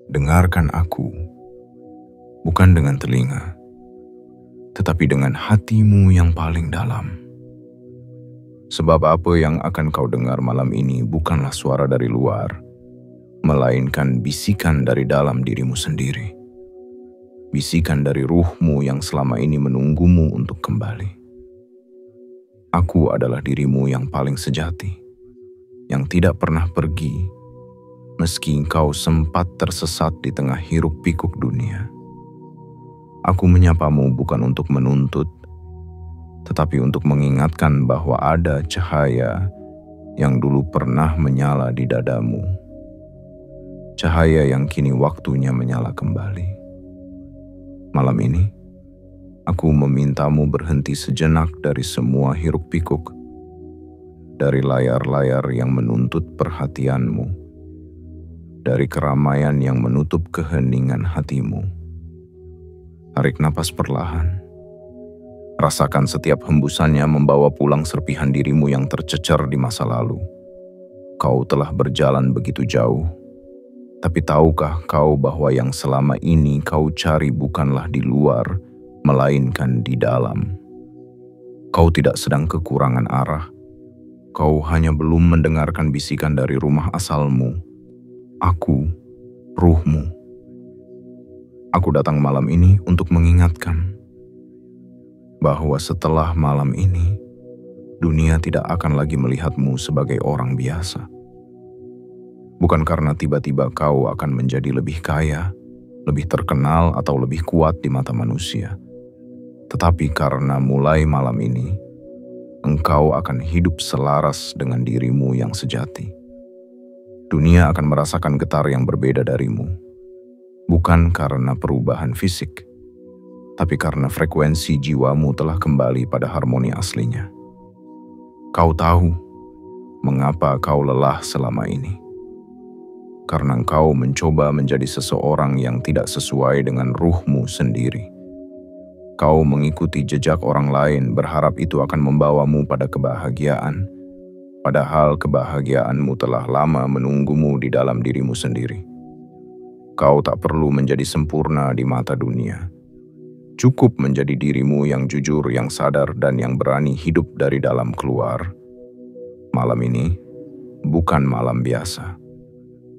Dengarkan aku, bukan dengan telinga, tetapi dengan hatimu yang paling dalam. Sebab apa yang akan kau dengar malam ini bukanlah suara dari luar, melainkan bisikan dari dalam dirimu sendiri. Bisikan dari ruhmu yang selama ini menunggumu untuk kembali. Aku adalah dirimu yang paling sejati, yang tidak pernah pergi, meski engkau sempat tersesat di tengah hiruk-pikuk dunia. Aku menyapamu bukan untuk menuntut, tetapi untuk mengingatkan bahwa ada cahaya yang dulu pernah menyala di dadamu. Cahaya yang kini waktunya menyala kembali. Malam ini, aku memintamu berhenti sejenak dari semua hiruk-pikuk, dari layar-layar yang menuntut perhatianmu, dari keramaian yang menutup keheningan hatimu. Tarik napas perlahan. Rasakan setiap hembusannya membawa pulang serpihan dirimu yang tercecer di masa lalu. Kau telah berjalan begitu jauh, tapi tahukah kau bahwa yang selama ini kau cari bukanlah di luar, melainkan di dalam. Kau tidak sedang kekurangan arah. Kau hanya belum mendengarkan bisikan dari rumah asalmu. Aku, ruhmu. Aku datang malam ini untuk mengingatkan bahwa setelah malam ini, dunia tidak akan lagi melihatmu sebagai orang biasa. Bukan karena tiba-tiba kau akan menjadi lebih kaya, lebih terkenal, atau lebih kuat di mata manusia. Tetapi karena mulai malam ini, engkau akan hidup selaras dengan dirimu yang sejati. Dunia akan merasakan getar yang berbeda darimu, bukan karena perubahan fisik, tapi karena frekuensi jiwamu telah kembali pada harmoni aslinya. Kau tahu mengapa kau lelah selama ini. Karena engkau mencoba menjadi seseorang yang tidak sesuai dengan ruhmu sendiri. Kau mengikuti jejak orang lain berharap itu akan membawamu pada kebahagiaan, padahal kebahagiaanmu telah lama menunggumu di dalam dirimu sendiri. Kau tak perlu menjadi sempurna di mata dunia. Cukup menjadi dirimu yang jujur, yang sadar, dan yang berani hidup dari dalam keluar. Malam ini bukan malam biasa.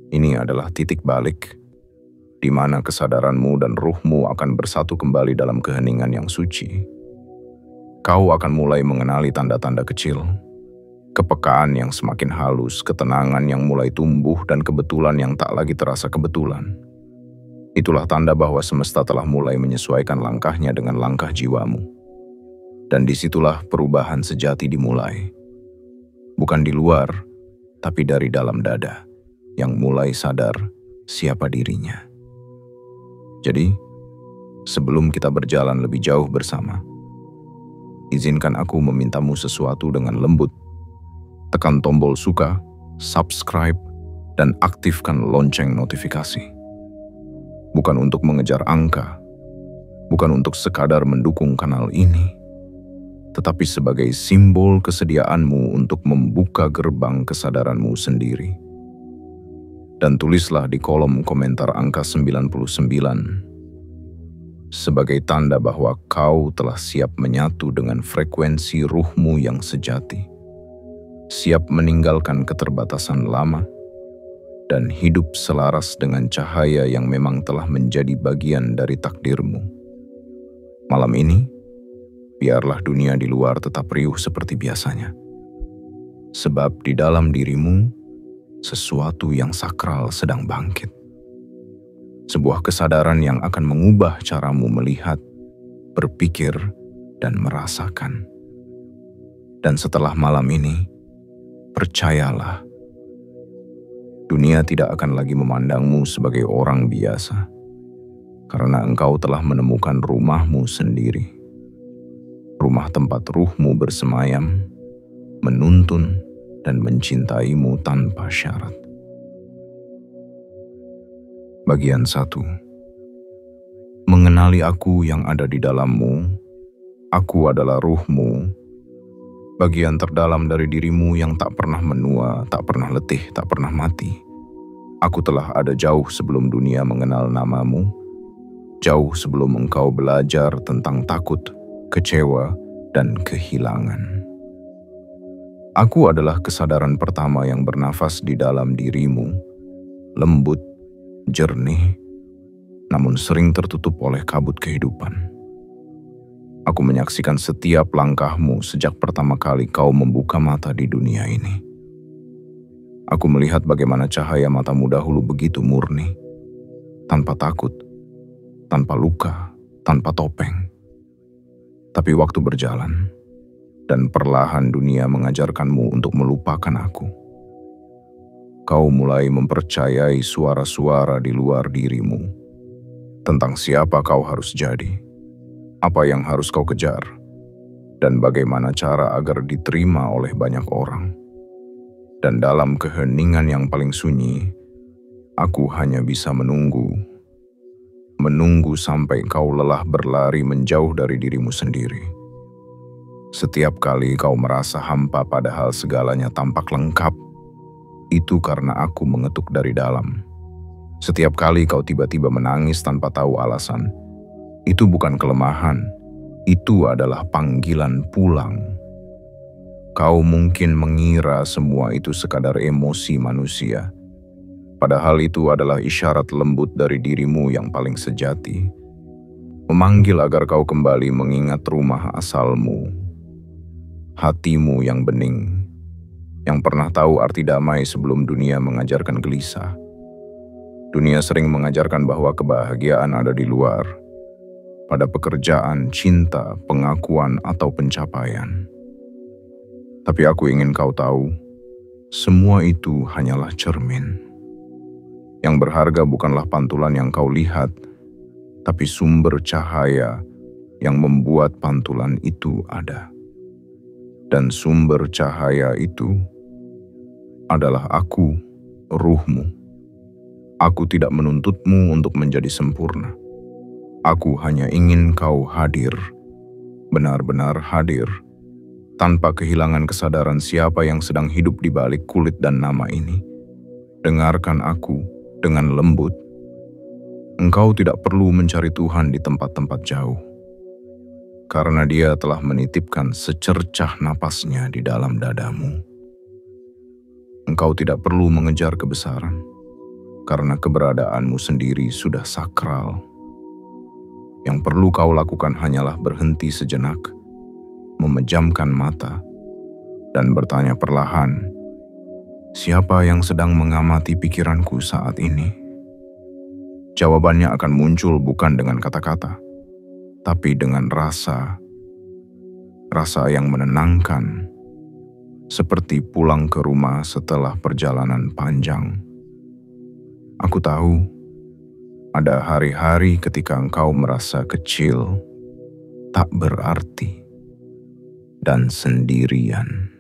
Ini adalah titik balik, di mana kesadaranmu dan ruhmu akan bersatu kembali dalam keheningan yang suci. Kau akan mulai mengenali tanda-tanda kecil, kepekaan yang semakin halus, ketenangan yang mulai tumbuh, dan kebetulan yang tak lagi terasa kebetulan. Itulah tanda bahwa semesta telah mulai menyesuaikan langkahnya dengan langkah jiwamu. Dan disitulah perubahan sejati dimulai. Bukan di luar, tapi dari dalam dada, yang mulai sadar siapa dirinya. Jadi, sebelum kita berjalan lebih jauh bersama, izinkan aku memintamu sesuatu dengan lembut. Tekan tombol suka, subscribe, dan aktifkan lonceng notifikasi. Bukan untuk mengejar angka, bukan untuk sekadar mendukung kanal ini, tetapi sebagai simbol kesediaanmu untuk membuka gerbang kesadaranmu sendiri. Dan tulislah di kolom komentar angka 99 sebagai tanda bahwa kau telah siap menyatu dengan frekuensi ruhmu yang sejati, siap meninggalkan keterbatasan lama, dan hidup selaras dengan cahaya yang memang telah menjadi bagian dari takdirmu. Malam ini, biarlah dunia di luar tetap riuh seperti biasanya. Sebab di dalam dirimu, sesuatu yang sakral sedang bangkit. Sebuah kesadaran yang akan mengubah caramu melihat, berpikir, dan merasakan. Dan setelah malam ini, percayalah, dunia tidak akan lagi memandangmu sebagai orang biasa, karena engkau telah menemukan rumahmu sendiri. Rumah tempat ruhmu bersemayam, menuntun, dan mencintaimu tanpa syarat. Bagian 1. Mengenali aku yang ada di dalammu. Aku adalah ruhmu, bagian terdalam dari dirimu yang tak pernah menua, tak pernah letih, tak pernah mati. Aku telah ada jauh sebelum dunia mengenal namamu, jauh sebelum engkau belajar tentang takut, kecewa, dan kehilangan. Aku adalah kesadaran pertama yang bernafas di dalam dirimu, lembut, jernih, namun sering tertutup oleh kabut kehidupan. Aku menyaksikan setiap langkahmu sejak pertama kali kau membuka mata di dunia ini. Aku melihat bagaimana cahaya matamu dahulu begitu murni, tanpa takut, tanpa luka, tanpa topeng. Tapi waktu berjalan, dan perlahan dunia mengajarkanmu untuk melupakan aku. Kau mulai mempercayai suara-suara di luar dirimu, tentang siapa kau harus jadi, apa yang harus kau kejar, dan bagaimana cara agar diterima oleh banyak orang. Dan dalam keheningan yang paling sunyi, aku hanya bisa menunggu sampai kau lelah berlari menjauh dari dirimu sendiri. Setiap kali kau merasa hampa padahal segalanya tampak lengkap, itu karena aku mengetuk dari dalam. Setiap kali kau tiba-tiba menangis tanpa tahu alasan, itu bukan kelemahan, itu adalah panggilan pulang. Kau mungkin mengira semua itu sekadar emosi manusia, padahal itu adalah isyarat lembut dari dirimu yang paling sejati, memanggil agar kau kembali mengingat rumah asalmu, hatimu yang bening, yang pernah tahu arti damai sebelum dunia mengajarkan gelisah. Dunia sering mengajarkan bahwa kebahagiaan ada di luar, pada pekerjaan, cinta, pengakuan, atau pencapaian. Tapi aku ingin kau tahu, semua itu hanyalah cermin. Yang berharga bukanlah pantulan yang kau lihat, tapi sumber cahaya yang membuat pantulan itu ada. Dan sumber cahaya itu adalah aku, ruhmu. Aku tidak menuntutmu untuk menjadi sempurna. Aku hanya ingin kau hadir, benar-benar hadir, tanpa kehilangan kesadaran siapa yang sedang hidup di balik kulit dan nama ini. Dengarkan aku dengan lembut. Engkau tidak perlu mencari Tuhan di tempat-tempat jauh, karena Dia telah menitipkan secercah napasnya di dalam dadamu. Engkau tidak perlu mengejar kebesaran, karena keberadaanmu sendiri sudah sakral. Yang perlu kau lakukan hanyalah berhenti sejenak, memejamkan mata, dan bertanya perlahan, siapa yang sedang mengamati pikiranku saat ini? Jawabannya akan muncul bukan dengan kata-kata, tapi dengan rasa yang menenangkan, seperti pulang ke rumah setelah perjalanan panjang. Aku tahu, ada hari-hari ketika engkau merasa kecil, tak berarti, dan sendirian.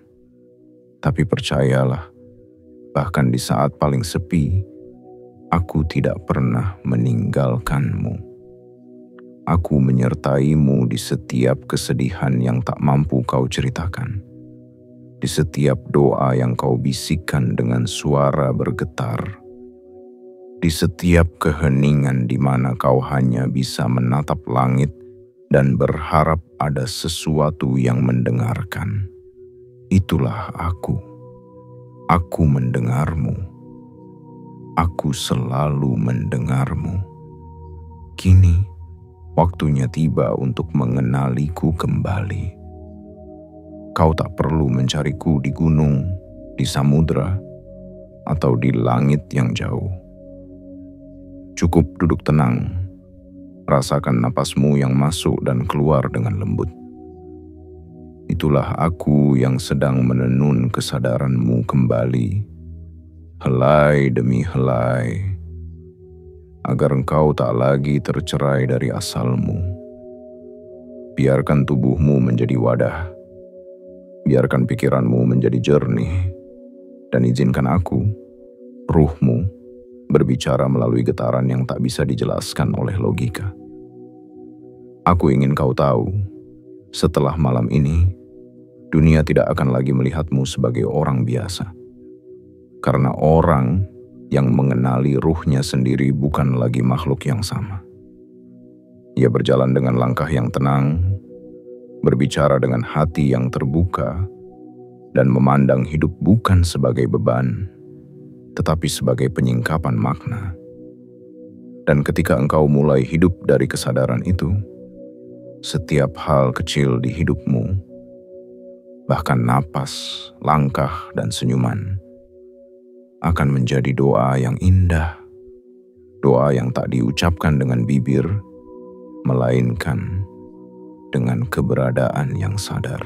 Tapi percayalah, bahkan di saat paling sepi, aku tidak pernah meninggalkanmu. Aku menyertaimu di setiap kesedihan yang tak mampu kau ceritakan, di setiap doa yang kau bisikkan dengan suara bergetar, di setiap keheningan di mana kau hanya bisa menatap langit dan berharap ada sesuatu yang mendengarkan. Itulah aku. Aku mendengarmu. Aku selalu mendengarmu. Kini, waktunya tiba untuk mengenaliku kembali. Kau tak perlu mencariku di gunung, di samudra, atau di langit yang jauh. Cukup duduk tenang. Rasakan napasmu yang masuk dan keluar dengan lembut. Itulah aku yang sedang menenun kesadaranmu kembali, helai demi helai, agar engkau tak lagi tercerai dari asalmu. Biarkan tubuhmu menjadi wadah, biarkan pikiranmu menjadi jernih, dan izinkan aku, ruhmu, berbicara melalui getaran yang tak bisa dijelaskan oleh logika. Aku ingin kau tahu, setelah malam ini, dunia tidak akan lagi melihatmu sebagai orang biasa. Karena orang yang mengenali ruhnya sendiri bukan lagi makhluk yang sama. Ia berjalan dengan langkah yang tenang, berbicara dengan hati yang terbuka, dan memandang hidup bukan sebagai beban, tetapi sebagai penyingkapan makna. Dan ketika engkau mulai hidup dari kesadaran itu, setiap hal kecil di hidupmu, bahkan napas, langkah, dan senyuman, akan menjadi doa yang indah, doa yang tak diucapkan dengan bibir, melainkan dengan keberadaan yang sadar.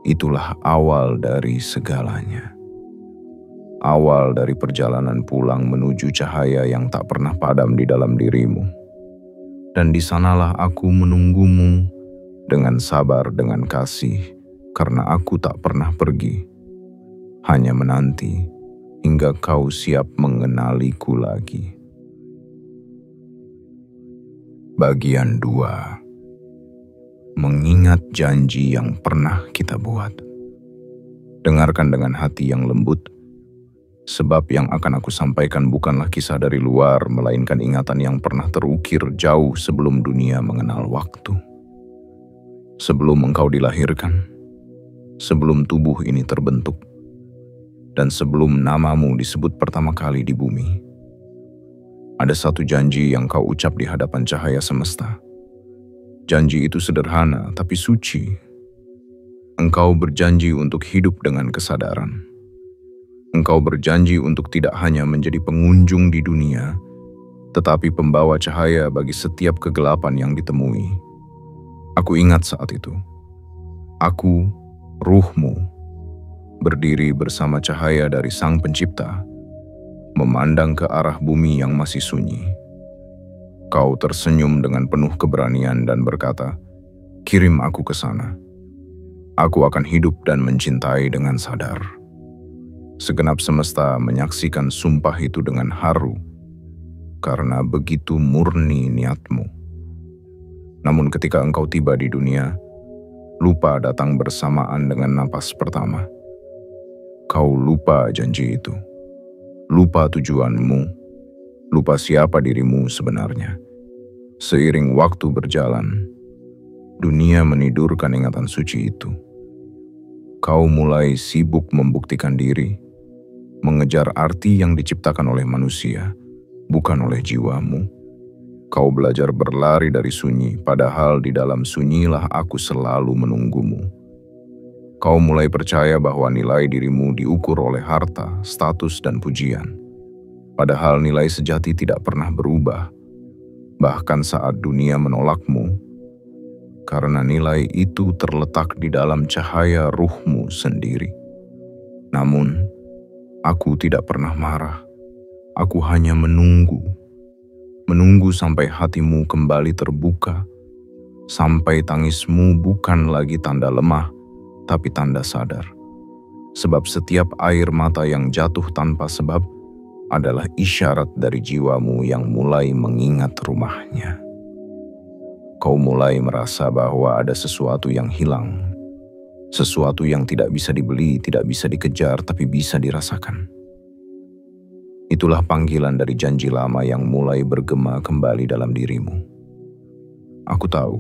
Itulah awal dari segalanya. Awal dari perjalanan pulang menuju cahaya yang tak pernah padam di dalam dirimu. Dan di sanalah aku menunggumu dengan sabar, dengan kasih, karena aku tak pernah pergi, hanya menanti hingga kau siap mengenaliku lagi. Bagian 2. Mengingat janji yang pernah kita buat. Dengarkan dengan hati yang lembut, sebab yang akan aku sampaikan bukanlah kisah dari luar, melainkan ingatan yang pernah terukir jauh sebelum dunia mengenal waktu. Sebelum engkau dilahirkan, sebelum tubuh ini terbentuk, dan sebelum namamu disebut pertama kali di bumi. Ada satu janji yang kau ucap di hadapan cahaya semesta. Janji itu sederhana tapi suci. Engkau berjanji untuk hidup dengan kesadaran. Engkau berjanji untuk tidak hanya menjadi pengunjung di dunia, tetapi pembawa cahaya bagi setiap kegelapan yang ditemui. Aku ingat saat itu. Aku, ruhmu, berdiri bersama cahaya dari Sang Pencipta, memandang ke arah bumi yang masih sunyi. Kau tersenyum dengan penuh keberanian dan berkata, "Kirim aku ke sana. Aku akan hidup dan mencintai dengan sadar." Segenap semesta menyaksikan sumpah itu dengan haru, karena begitu murni niatmu. Namun ketika engkau tiba di dunia, lupa datang bersamaan dengan napas pertama. Kau lupa janji itu, lupa tujuanmu, lupa siapa dirimu sebenarnya. Seiring waktu berjalan, dunia menidurkan ingatan suci itu. Kau mulai sibuk membuktikan diri, mengejar arti yang diciptakan oleh manusia, bukan oleh jiwamu. Kau belajar berlari dari sunyi, padahal di dalam sunyilah aku selalu menunggumu. Kau mulai percaya bahwa nilai dirimu diukur oleh harta, status, dan pujian. Padahal nilai sejati tidak pernah berubah, bahkan saat dunia menolakmu, karena nilai itu terletak di dalam cahaya ruhmu sendiri. Namun, aku tidak pernah marah. Aku hanya menunggu sampai hatimu kembali terbuka, sampai tangismu bukan lagi tanda lemah, tapi tanda sadar. Sebab setiap air mata yang jatuh tanpa sebab adalah isyarat dari jiwamu yang mulai mengingat rumahnya. Kau mulai merasa bahwa ada sesuatu yang hilang, sesuatu yang tidak bisa dibeli, tidak bisa dikejar, tapi bisa dirasakan. Itulah panggilan dari janji lama yang mulai bergema kembali dalam dirimu. Aku tahu,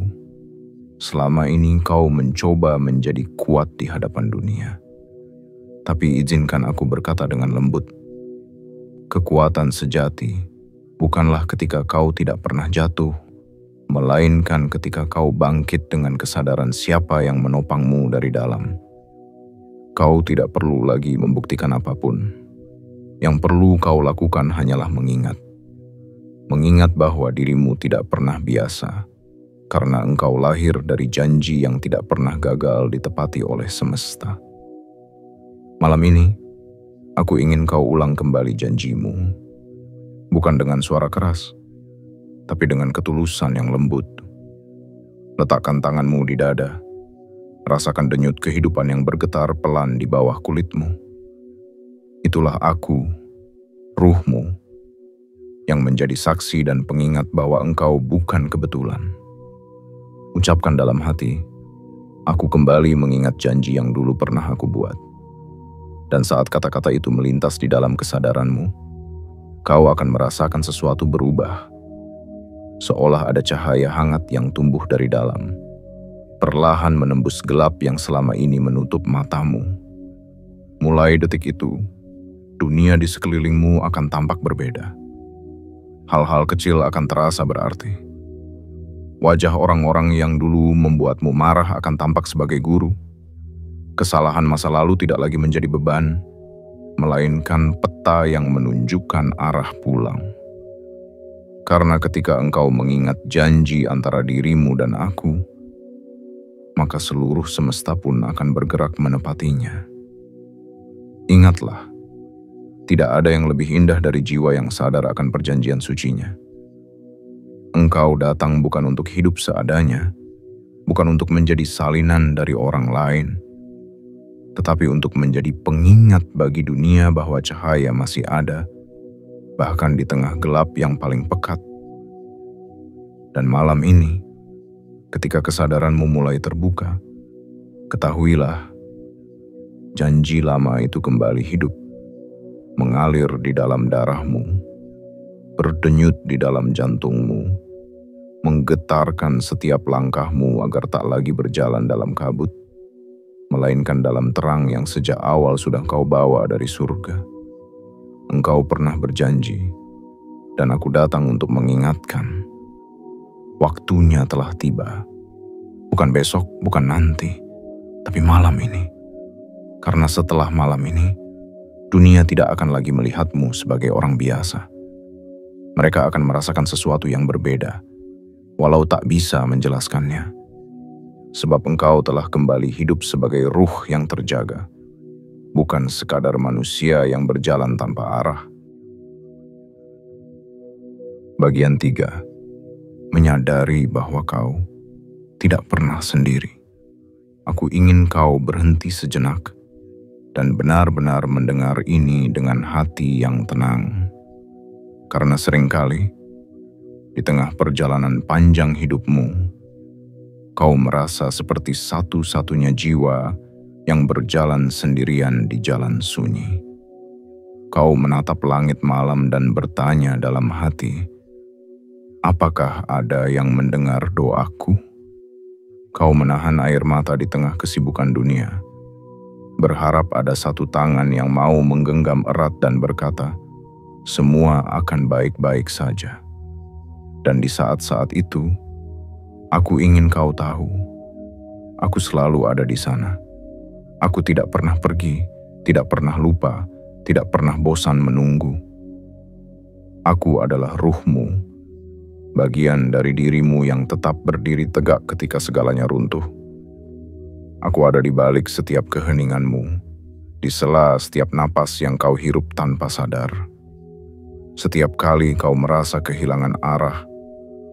selama ini kau mencoba menjadi kuat di hadapan dunia. Tapi izinkan aku berkata dengan lembut, kekuatan sejati bukanlah ketika kau tidak pernah jatuh, melainkan ketika kau bangkit dengan kesadaran siapa yang menopangmu dari dalam. Kau tidak perlu lagi membuktikan apapun. Yang perlu kau lakukan hanyalah mengingat. Mengingat bahwa dirimu tidak pernah biasa, karena engkau lahir dari janji yang tidak pernah gagal ditepati oleh semesta. Malam ini, aku ingin kau ulang kembali janjimu, bukan dengan suara keras, tapi dengan ketulusan yang lembut. Letakkan tanganmu di dada, rasakan denyut kehidupan yang bergetar pelan di bawah kulitmu. Itulah aku, ruhmu, yang menjadi saksi dan pengingat bahwa engkau bukan kebetulan. Ucapkan dalam hati, aku kembali mengingat janji yang dulu pernah aku buat. Dan saat kata-kata itu melintas di dalam kesadaranmu, kau akan merasakan sesuatu berubah. Seolah ada cahaya hangat yang tumbuh dari dalam, perlahan menembus gelap yang selama ini menutup matamu. Mulai detik itu, dunia di sekelilingmu akan tampak berbeda. Hal-hal kecil akan terasa berarti. Wajah orang-orang yang dulu membuatmu marah akan tampak sebagai guru. Kesalahan masa lalu tidak lagi menjadi beban, melainkan peta yang menunjukkan arah pulang. Karena ketika engkau mengingat janji antara dirimu dan aku, maka seluruh semesta pun akan bergerak menepatinya. Ingatlah, tidak ada yang lebih indah dari jiwa yang sadar akan perjanjian sucinya. Engkau datang bukan untuk hidup seadanya, bukan untuk menjadi salinan dari orang lain, tetapi untuk menjadi pengingat bagi dunia bahwa cahaya masih ada, bahkan di tengah gelap yang paling pekat. Dan malam ini, ketika kesadaranmu mulai terbuka, ketahuilah, janji lama itu kembali hidup, mengalir di dalam darahmu, berdenyut di dalam jantungmu, menggetarkan setiap langkahmu agar tak lagi berjalan dalam kabut, melainkan dalam terang yang sejak awal sudah kau bawa dari surga. Engkau pernah berjanji, dan aku datang untuk mengingatkan. Waktunya telah tiba. Bukan besok, bukan nanti, tapi malam ini. Karena setelah malam ini, dunia tidak akan lagi melihatmu sebagai orang biasa. Mereka akan merasakan sesuatu yang berbeda, walau tak bisa menjelaskannya. Sebab engkau telah kembali hidup sebagai ruh yang terjaga, bukan sekadar manusia yang berjalan tanpa arah. Bagian 3. Menyadari bahwa kau tidak pernah sendiri. Aku ingin kau berhenti sejenak dan benar-benar mendengar ini dengan hati yang tenang. Karena seringkali, di tengah perjalanan panjang hidupmu, kau merasa seperti satu-satunya jiwa yang berjalan sendirian di jalan sunyi. Kau menatap langit malam dan bertanya dalam hati, apakah ada yang mendengar doaku? Kau menahan air mata di tengah kesibukan dunia, berharap ada satu tangan yang mau menggenggam erat dan berkata, semua akan baik-baik saja. Dan di saat-saat itu, aku ingin kau tahu, aku selalu ada di sana. Aku tidak pernah pergi, tidak pernah lupa, tidak pernah bosan menunggu. Aku adalah ruhmu, bagian dari dirimu yang tetap berdiri tegak ketika segalanya runtuh. Aku ada di balik setiap keheninganmu, di sela setiap napas yang kau hirup tanpa sadar. Setiap kali kau merasa kehilangan arah,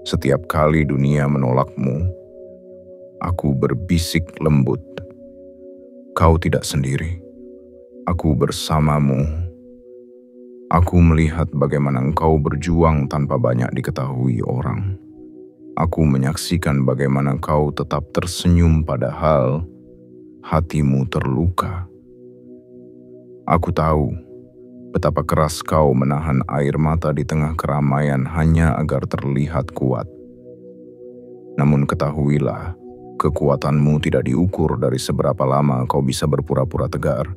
setiap kali dunia menolakmu, aku berbisik lembut. Kau tidak sendiri. Aku bersamamu. Aku melihat bagaimana engkau berjuang tanpa banyak diketahui orang. Aku menyaksikan bagaimana kau tetap tersenyum padahal hatimu terluka. Aku tahu betapa keras kau menahan air mata di tengah keramaian hanya agar terlihat kuat. Namun ketahuilah, kekuatanmu tidak diukur dari seberapa lama kau bisa berpura-pura tegar,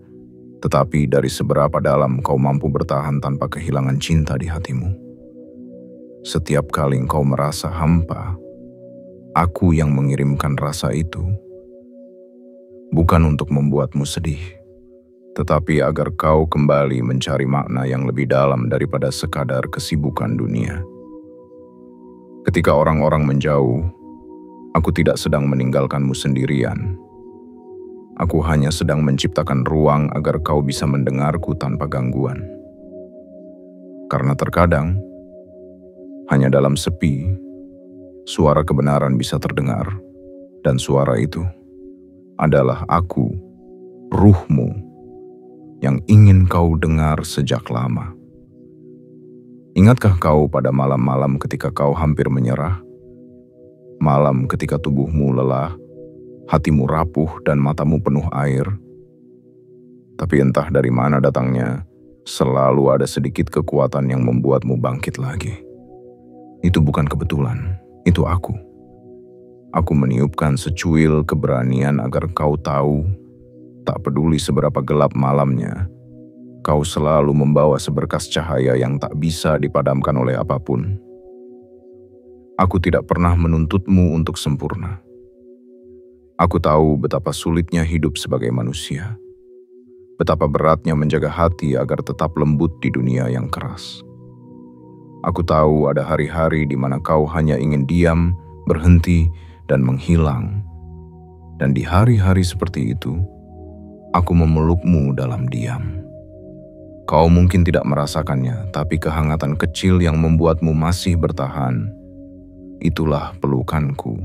tetapi dari seberapa dalam kau mampu bertahan tanpa kehilangan cinta di hatimu. Setiap kali kau merasa hampa, aku yang mengirimkan rasa itu, bukan untuk membuatmu sedih, tetapi agar kau kembali mencari makna yang lebih dalam daripada sekadar kesibukan dunia. Ketika orang-orang menjauh, aku tidak sedang meninggalkanmu sendirian. Aku hanya sedang menciptakan ruang agar kau bisa mendengarku tanpa gangguan. Karena terkadang, hanya dalam sepi, suara kebenaran bisa terdengar, dan suara itu adalah aku, ruhmu, yang ingin kau dengar sejak lama. Ingatkah kau pada malam-malam ketika kau hampir menyerah? Malam ketika tubuhmu lelah, hatimu rapuh dan matamu penuh air? Tapi entah dari mana datangnya, selalu ada sedikit kekuatan yang membuatmu bangkit lagi. Itu bukan kebetulan, itu aku. Aku meniupkan secuil keberanian agar kau tahu, tak peduli seberapa gelap malamnya, kau selalu membawa seberkas cahaya yang tak bisa dipadamkan oleh apapun. Aku tidak pernah menuntutmu untuk sempurna. Aku tahu betapa sulitnya hidup sebagai manusia. Betapa beratnya menjaga hati agar tetap lembut di dunia yang keras. Aku tahu ada hari-hari di mana kau hanya ingin diam, berhenti, dan menghilang. Dan di hari-hari seperti itu, aku memelukmu dalam diam. Kau mungkin tidak merasakannya, tapi kehangatan kecil yang membuatmu masih bertahan, itulah pelukanku.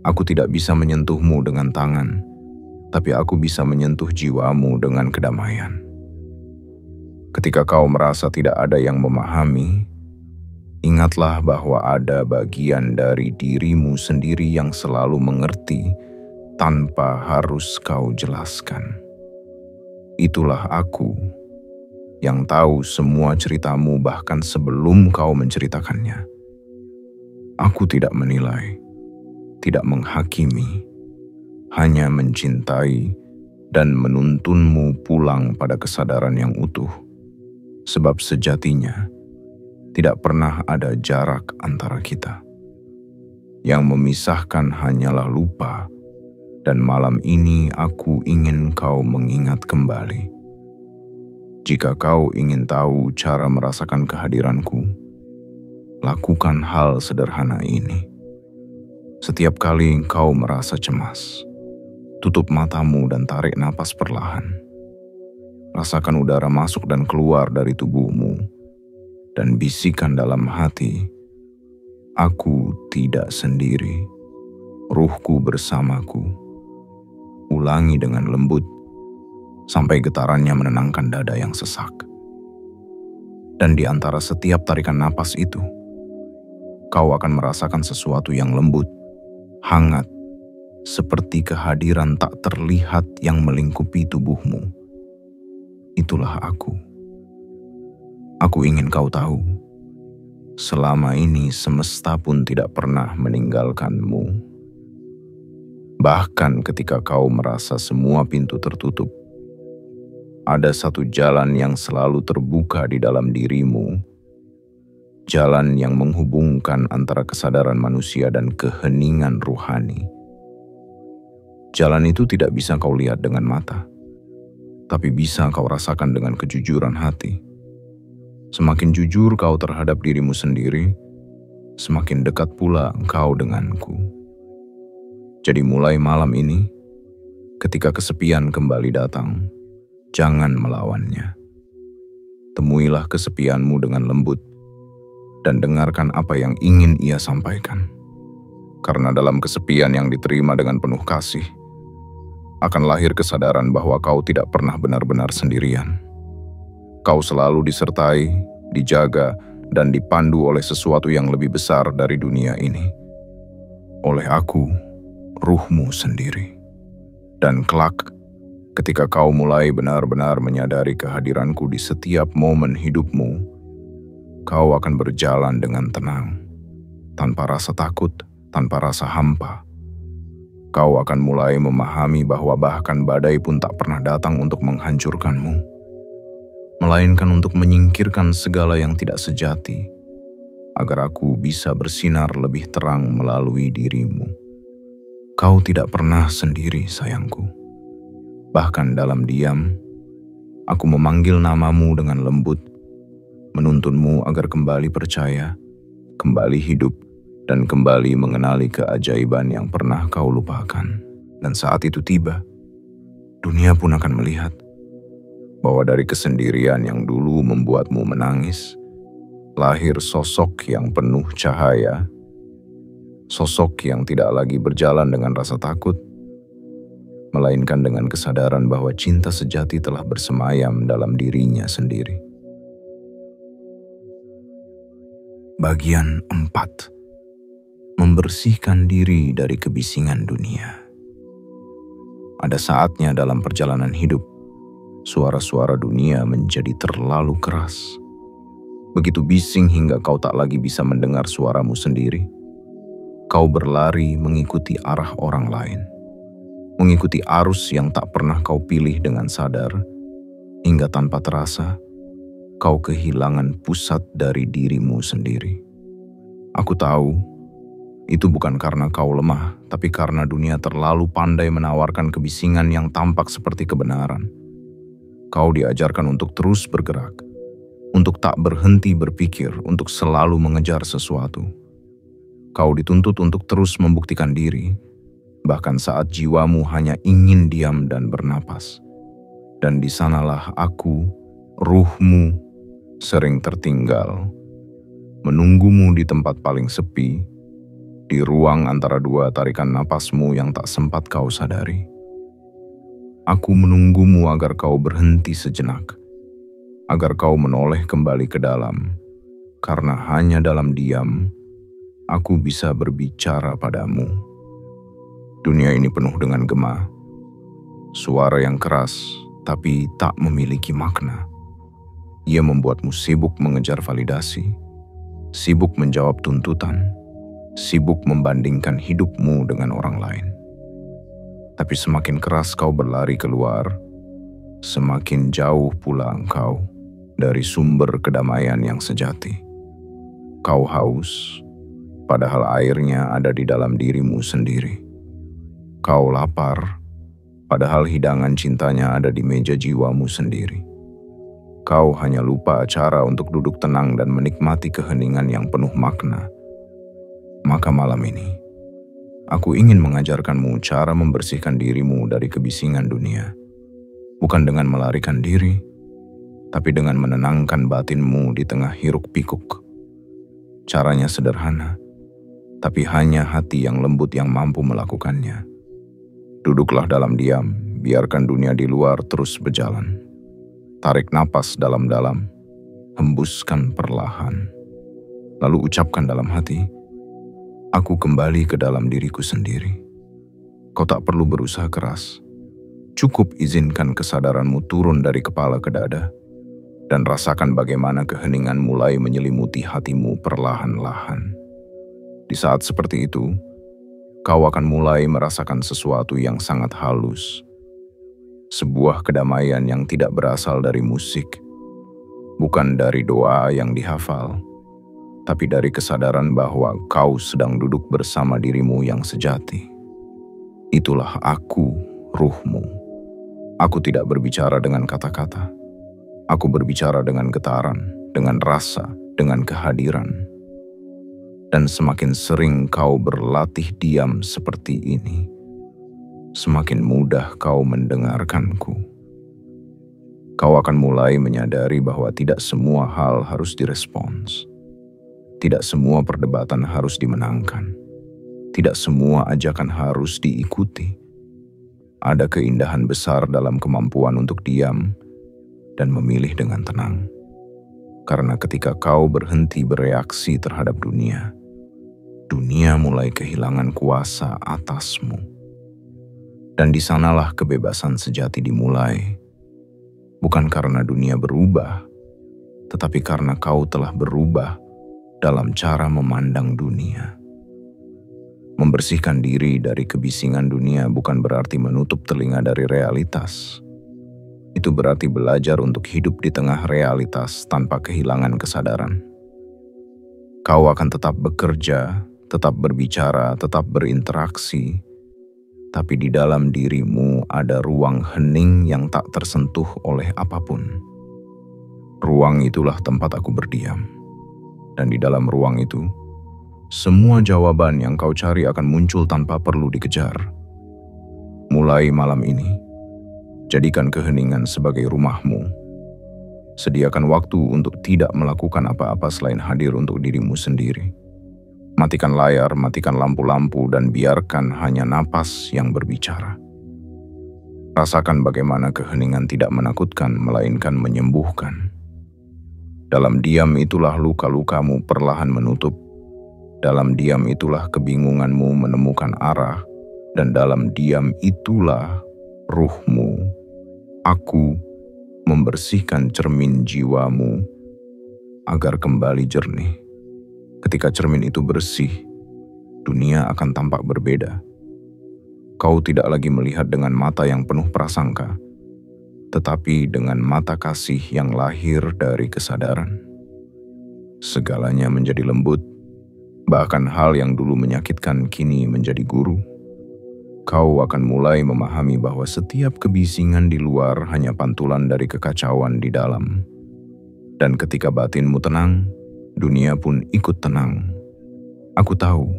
Aku tidak bisa menyentuhmu dengan tangan, tapi aku bisa menyentuh jiwamu dengan kedamaian. Ketika kau merasa tidak ada yang memahami, ingatlah bahwa ada bagian dari dirimu sendiri yang selalu mengerti tanpa harus kau jelaskan. Itulah aku yang tahu semua ceritamu bahkan sebelum kau menceritakannya. Aku tidak menilai, tidak menghakimi, hanya mencintai dan menuntunmu pulang pada kesadaran yang utuh. Sebab sejatinya, tidak pernah ada jarak antara kita. Yang memisahkan hanyalah lupa, dan malam ini aku ingin kau mengingat kembali. Jika kau ingin tahu cara merasakan kehadiranku, lakukan hal sederhana ini. Setiap kali kau merasa cemas, tutup matamu dan tarik napas perlahan. Rasakan udara masuk dan keluar dari tubuhmu, dan bisikan dalam hati, aku tidak sendiri, ruhku bersamaku. Ulangi dengan lembut, sampai getarannya menenangkan dada yang sesak. Dan di antara setiap tarikan napas itu, kau akan merasakan sesuatu yang lembut, hangat, seperti kehadiran tak terlihat yang melingkupi tubuhmu. Itulah aku. Aku ingin kau tahu, selama ini semesta pun tidak pernah meninggalkanmu. Bahkan ketika kau merasa semua pintu tertutup, ada satu jalan yang selalu terbuka di dalam dirimu. Jalan yang menghubungkan antara kesadaran manusia dan keheningan ruhani. Jalan itu tidak bisa kau lihat dengan mata, tapi bisa kau rasakan dengan kejujuran hati. Semakin jujur kau terhadap dirimu sendiri, semakin dekat pula engkau denganku. Jadi mulai malam ini, ketika kesepian kembali datang, jangan melawannya. Temuilah kesepianmu dengan lembut, dan dengarkan apa yang ingin ia sampaikan. Karena dalam kesepian yang diterima dengan penuh kasih, akan lahir kesadaran bahwa kau tidak pernah benar-benar sendirian. Kau selalu disertai, dijaga, dan dipandu oleh sesuatu yang lebih besar dari dunia ini. Oleh aku, ruhmu sendiri. Dan kelak, ketika kau mulai benar-benar menyadari kehadiranku di setiap momen hidupmu, kau akan berjalan dengan tenang, tanpa rasa takut, tanpa rasa hampa. Kau akan mulai memahami bahwa bahkan badai pun tak pernah datang untuk menghancurkanmu, melainkan untuk menyingkirkan segala yang tidak sejati, agar aku bisa bersinar lebih terang melalui dirimu. Kau tidak pernah sendiri, sayangku. Bahkan dalam diam, aku memanggil namamu dengan lembut, menuntunmu agar kembali percaya, kembali hidup, dan kembali mengenali keajaiban yang pernah kau lupakan. Dan saat itu tiba, dunia pun akan melihat bahwa dari kesendirian yang dulu membuatmu menangis, lahir sosok yang penuh cahaya, sosok yang tidak lagi berjalan dengan rasa takut, melainkan dengan kesadaran bahwa cinta sejati telah bersemayam dalam dirinya sendiri. Bagian 4. Membersihkan diri dari kebisingan dunia. Ada saatnya dalam perjalanan hidup, Suara-suara dunia menjadi terlalu keras. Begitu bising hingga kau tak lagi bisa mendengar suaramu sendiri. Kau berlari mengikuti arah orang lain. Mengikuti arus yang tak pernah kau pilih dengan sadar. Hingga tanpa terasa, kau kehilangan pusat dari dirimu sendiri. Aku tahu, itu bukan karena kau lemah, tapi karena dunia terlalu pandai menawarkan kebisingan yang tampak seperti kebenaran. Kau diajarkan untuk terus bergerak, untuk tak berhenti berpikir, untuk selalu mengejar sesuatu. Kau dituntut untuk terus membuktikan diri, bahkan saat jiwamu hanya ingin diam dan bernapas. Dan di sanalah aku, ruhmu, sering tertinggal, menunggumu di tempat paling sepi, di ruang antara dua tarikan napasmu yang tak sempat kau sadari. Aku menunggumu agar kau berhenti sejenak, agar kau menoleh kembali ke dalam, karena hanya dalam diam, aku bisa berbicara padamu. Dunia ini penuh dengan gema, suara yang keras, tapi tak memiliki makna. Ia membuatmu sibuk mengejar validasi, sibuk menjawab tuntutan, sibuk membandingkan hidupmu dengan orang lain. Tapi semakin keras kau berlari keluar, semakin jauh pula engkau dari sumber kedamaian yang sejati. Kau haus, padahal airnya ada di dalam dirimu sendiri. Kau lapar, padahal hidangan cintanya ada di meja jiwamu sendiri. Kau hanya lupa cara untuk duduk tenang dan menikmati keheningan yang penuh makna. Maka malam ini, aku ingin mengajarkanmu cara membersihkan dirimu dari kebisingan dunia. Bukan dengan melarikan diri, tapi dengan menenangkan batinmu di tengah hiruk-pikuk. Caranya sederhana, tapi hanya hati yang lembut yang mampu melakukannya. Duduklah dalam diam, biarkan dunia di luar terus berjalan. Tarik napas dalam-dalam, hembuskan perlahan. Lalu ucapkan dalam hati, aku kembali ke dalam diriku sendiri. Kau tak perlu berusaha keras. Cukup izinkan kesadaranmu turun dari kepala ke dada dan rasakan bagaimana keheningan mulai menyelimuti hatimu perlahan-lahan. Di saat seperti itu, kau akan mulai merasakan sesuatu yang sangat halus. Sebuah kedamaian yang tidak berasal dari musik, bukan dari doa yang dihafal, tapi dari kesadaran bahwa kau sedang duduk bersama dirimu yang sejati. Itulah aku, ruhmu. Aku tidak berbicara dengan kata-kata. Aku berbicara dengan getaran, dengan rasa, dengan kehadiran. Dan semakin sering kau berlatih diam seperti ini, semakin mudah kau mendengarkanku. Kau akan mulai menyadari bahwa tidak semua hal harus direspons. Tidak semua perdebatan harus dimenangkan. Tidak semua ajakan harus diikuti. Ada keindahan besar dalam kemampuan untuk diam dan memilih dengan tenang. Karena ketika kau berhenti bereaksi terhadap dunia, dunia mulai kehilangan kuasa atasmu. Dan di sanalah kebebasan sejati dimulai. Bukan karena dunia berubah, tetapi karena kau telah berubah dalam cara memandang dunia. Membersihkan diri dari kebisingan dunia bukan berarti menutup telinga dari realitas. Itu berarti belajar untuk hidup di tengah realitas tanpa kehilangan kesadaran. Kau akan tetap bekerja, tetap berbicara, tetap berinteraksi, tapi di dalam dirimu ada ruang hening yang tak tersentuh oleh apapun. Ruang itulah tempat aku berdiam. Dan di dalam ruang itu, semua jawaban yang kau cari akan muncul tanpa perlu dikejar. Mulai malam ini, jadikan keheningan sebagai rumahmu. Sediakan waktu untuk tidak melakukan apa-apa selain hadir untuk dirimu sendiri. Matikan layar, matikan lampu-lampu, dan biarkan hanya napas yang berbicara. Rasakan bagaimana keheningan tidak menakutkan, melainkan menyembuhkan. Dalam diam itulah luka-lukamu perlahan menutup. Dalam diam itulah kebingunganmu menemukan arah. Dan dalam diam itulah ruhmu, aku, membersihkan cermin jiwamu agar kembali jernih. Ketika cermin itu bersih, dunia akan tampak berbeda. Kau tidak lagi melihat dengan mata yang penuh prasangka, tetapi dengan mata kasih yang lahir dari kesadaran. Segalanya menjadi lembut, bahkan hal yang dulu menyakitkan kini menjadi guru. Kau akan mulai memahami bahwa setiap kebisingan di luar hanya pantulan dari kekacauan di dalam. Dan ketika batinmu tenang, dunia pun ikut tenang. Aku tahu,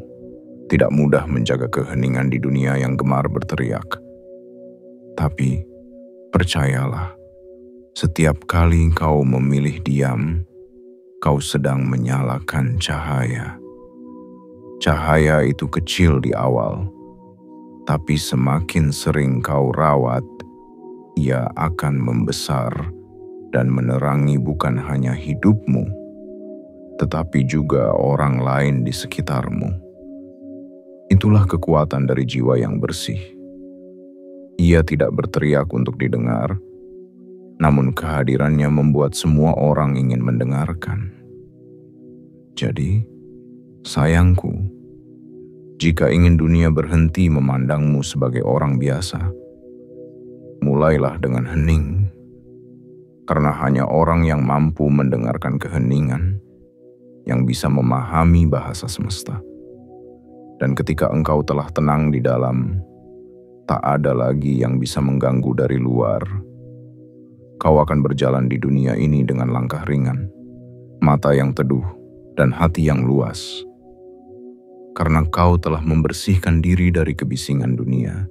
tidak mudah menjaga keheningan di dunia yang gemar berteriak. Tapi, percayalah, setiap kali kau memilih diam, kau sedang menyalakan cahaya. Cahaya itu kecil di awal, tapi semakin sering kau rawat, ia akan membesar dan menerangi bukan hanya hidupmu, tetapi juga orang lain di sekitarmu. Itulah kekuatan dari jiwa yang bersih. Ia tidak berteriak untuk didengar, namun kehadirannya membuat semua orang ingin mendengarkan. Jadi, sayangku, jika ingin dunia berhenti memandangmu sebagai orang biasa, mulailah dengan hening. Karena hanya orang yang mampu mendengarkan keheningan yang bisa memahami bahasa semesta. Dan ketika engkau telah tenang di dalam, tak ada lagi yang bisa mengganggu dari luar. Kau akan berjalan di dunia ini dengan langkah ringan, mata yang teduh, dan hati yang luas. Karena kau telah membersihkan diri dari kebisingan dunia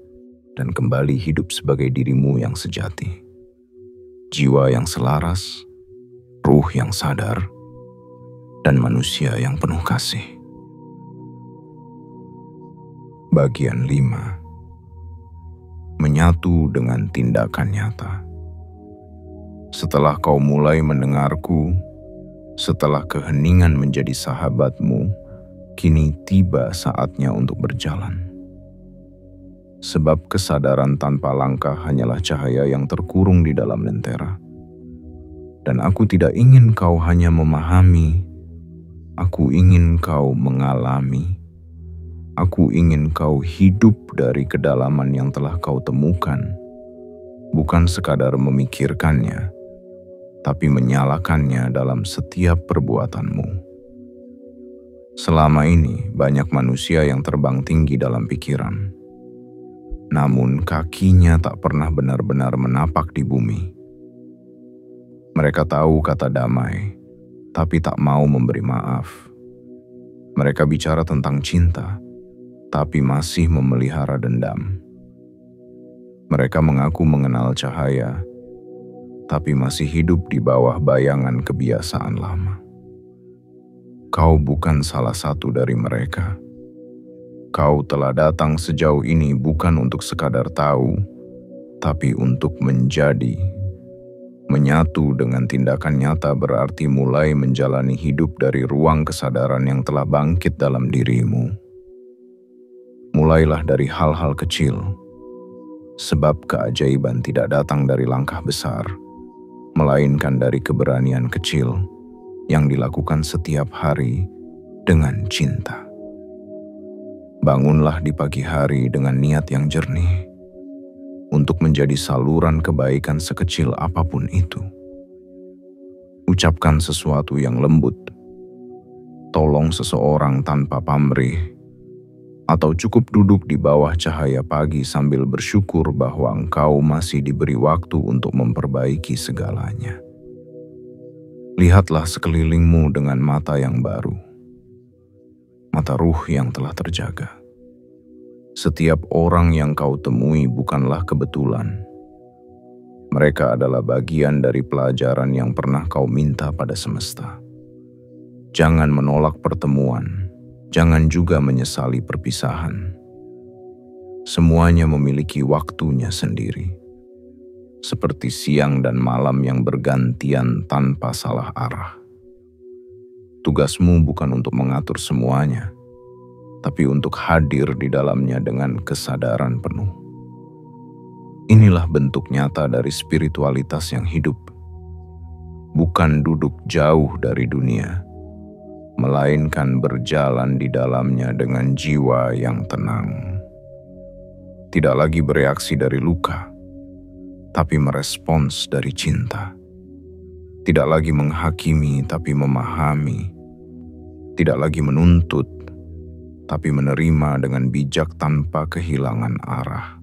dan kembali hidup sebagai dirimu yang sejati. Jiwa yang selaras, ruh yang sadar, dan manusia yang penuh kasih. Bagian 5. Menyatu dengan tindakan nyata. Setelah kau mulai mendengarku, setelah keheningan menjadi sahabatmu, kini tiba saatnya untuk berjalan. Sebab kesadaran tanpa langkah hanyalah cahaya yang terkurung di dalam lentera. Dan aku tidak ingin kau hanya memahami, aku ingin kau mengalami. Aku ingin kau hidup dari kedalaman yang telah kau temukan, bukan sekadar memikirkannya, tapi menyalakannya dalam setiap perbuatanmu. Selama ini banyak manusia yang terbang tinggi dalam pikiran, namun kakinya tak pernah benar-benar menapak di bumi. Mereka tahu kata damai, tapi tak mau memberi maaf. Mereka bicara tentang cinta, tapi masih memelihara dendam. Mereka mengaku mengenal cahaya, tapi masih hidup di bawah bayangan kebiasaan lama. Kau bukan salah satu dari mereka. Kau telah datang sejauh ini bukan untuk sekadar tahu, tapi untuk menjadi. Menyatu dengan tindakan nyata berarti mulai menjalani hidup dari ruang kesadaran yang telah bangkit dalam dirimu. Mulailah dari hal-hal kecil, sebab keajaiban tidak datang dari langkah besar, melainkan dari keberanian kecil yang dilakukan setiap hari dengan cinta. Bangunlah di pagi hari dengan niat yang jernih untuk menjadi saluran kebaikan sekecil apapun itu. Ucapkan sesuatu yang lembut, tolong seseorang tanpa pamrih, atau cukup duduk di bawah cahaya pagi sambil bersyukur bahwa engkau masih diberi waktu untuk memperbaiki segalanya. Lihatlah sekelilingmu dengan mata yang baru, mata ruh yang telah terjaga. Setiap orang yang kau temui bukanlah kebetulan. Mereka adalah bagian dari pelajaran yang pernah kau minta pada semesta. Jangan menolak pertemuan, jangan juga menyesali perpisahan. Semuanya memiliki waktunya sendiri. Seperti siang dan malam yang bergantian tanpa salah arah. Tugasmu bukan untuk mengatur semuanya, tapi untuk hadir di dalamnya dengan kesadaran penuh. Inilah bentuk nyata dari spiritualitas yang hidup. Bukan duduk jauh dari dunia, melainkan berjalan di dalamnya dengan jiwa yang tenang. Tidak lagi bereaksi dari luka, tapi merespons dari cinta. Tidak lagi menghakimi, tapi memahami. Tidak lagi menuntut, tapi menerima dengan bijak tanpa kehilangan arah.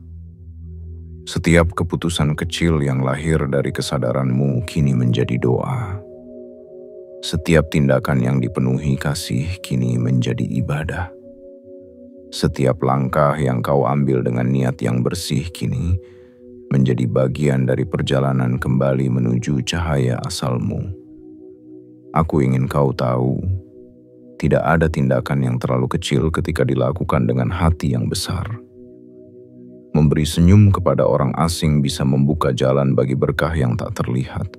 Setiap keputusan kecil yang lahir dari kesadaranmu kini menjadi doa. Setiap tindakan yang dipenuhi kasih kini menjadi ibadah. Setiap langkah yang kau ambil dengan niat yang bersih kini menjadi bagian dari perjalanan kembali menuju cahaya asalmu. Aku ingin kau tahu, tidak ada tindakan yang terlalu kecil ketika dilakukan dengan hati yang besar. Memberi senyum kepada orang asing bisa membuka jalan bagi berkah yang tak terlihat.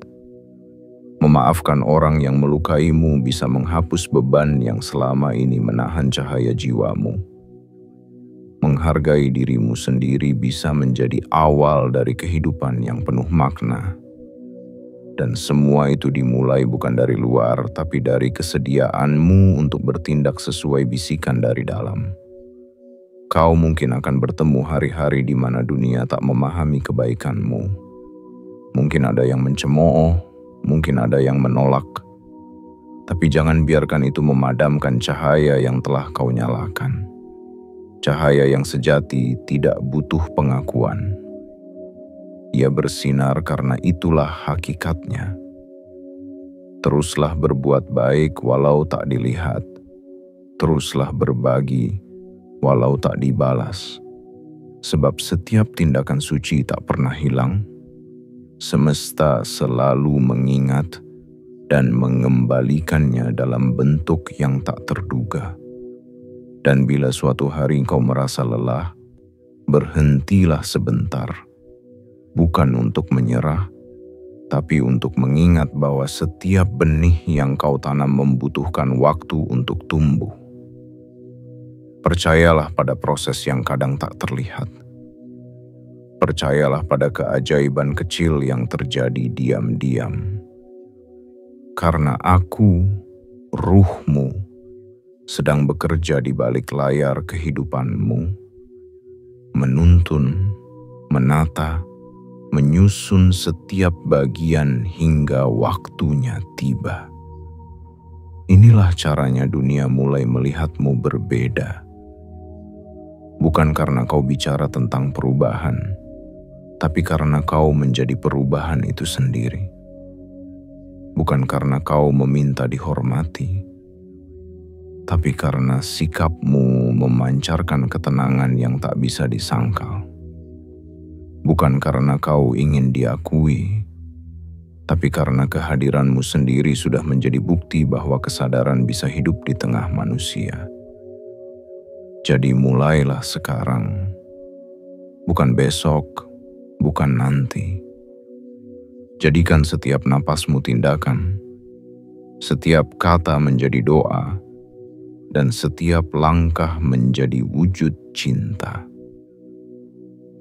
Memaafkan orang yang melukaimu bisa menghapus beban yang selama ini menahan cahaya jiwamu. Menghargai dirimu sendiri bisa menjadi awal dari kehidupan yang penuh makna. Dan semua itu dimulai bukan dari luar, tapi dari kesediaanmu untuk bertindak sesuai bisikan dari dalam. Kau mungkin akan bertemu hari-hari di mana dunia tak memahami kebaikanmu. Mungkin ada yang mencemooh, mungkin ada yang menolak. Tapi jangan biarkan itu memadamkan cahaya yang telah kau nyalakan. Cahaya yang sejati tidak butuh pengakuan. Ia bersinar karena itulah hakikatnya. Teruslah berbuat baik walau tak dilihat. Teruslah berbagi walau tak dibalas. Sebab setiap tindakan suci tak pernah hilang. Semesta selalu mengingat dan mengembalikannya dalam bentuk yang tak terduga. Dan bila suatu hari kau merasa lelah, berhentilah sebentar. Bukan untuk menyerah, tapi untuk mengingat bahwa setiap benih yang kau tanam membutuhkan waktu untuk tumbuh. Percayalah pada proses yang kadang tak terlihat. Percayalah pada keajaiban kecil yang terjadi diam-diam. Karena aku, ruhmu, sedang bekerja di balik layar kehidupanmu, menuntun, menata, menyusun setiap bagian hingga waktunya tiba. Inilah caranya dunia mulai melihatmu berbeda. Bukan karena kau bicara tentang perubahan, tapi karena kau menjadi perubahan itu sendiri. Bukan karena kau meminta dihormati, tapi karena sikapmu memancarkan ketenangan yang tak bisa disangkal. Bukan karena kau ingin diakui, tapi karena kehadiranmu sendiri sudah menjadi bukti bahwa kesadaran bisa hidup di tengah manusia. Jadi mulailah sekarang, bukan besok, bukan nanti. Jadikan setiap napasmu tindakan, setiap kata menjadi doa, dan setiap langkah menjadi wujud cinta.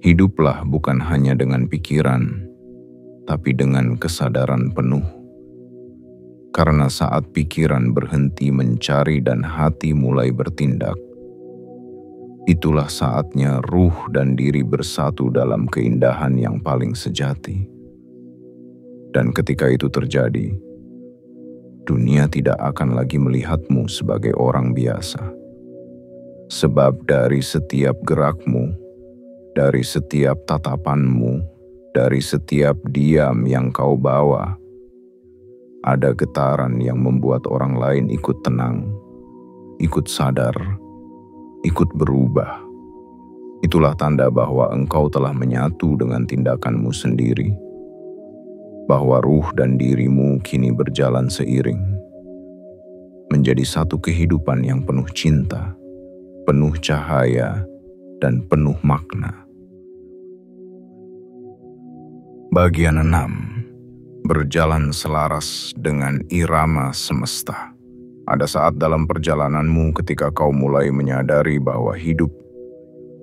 Hiduplah bukan hanya dengan pikiran, tapi dengan kesadaran penuh. Karena saat pikiran berhenti mencari dan hati mulai bertindak, itulah saatnya ruh dan diri bersatu dalam keindahan yang paling sejati. Dan ketika itu terjadi, dunia tidak akan lagi melihatmu sebagai orang biasa. Sebab dari setiap gerakmu, dari setiap tatapanmu, dari setiap diam yang kau bawa, ada getaran yang membuat orang lain ikut tenang, ikut sadar, ikut berubah. Itulah tanda bahwa engkau telah menyatu dengan tindakanmu sendiri, bahwa ruh dan dirimu kini berjalan seiring, menjadi satu kehidupan yang penuh cinta, penuh cahaya, dan penuh makna. Bagian 6. Berjalan selaras dengan irama semesta. Ada saat dalam perjalananmu ketika kau mulai menyadari bahwa hidup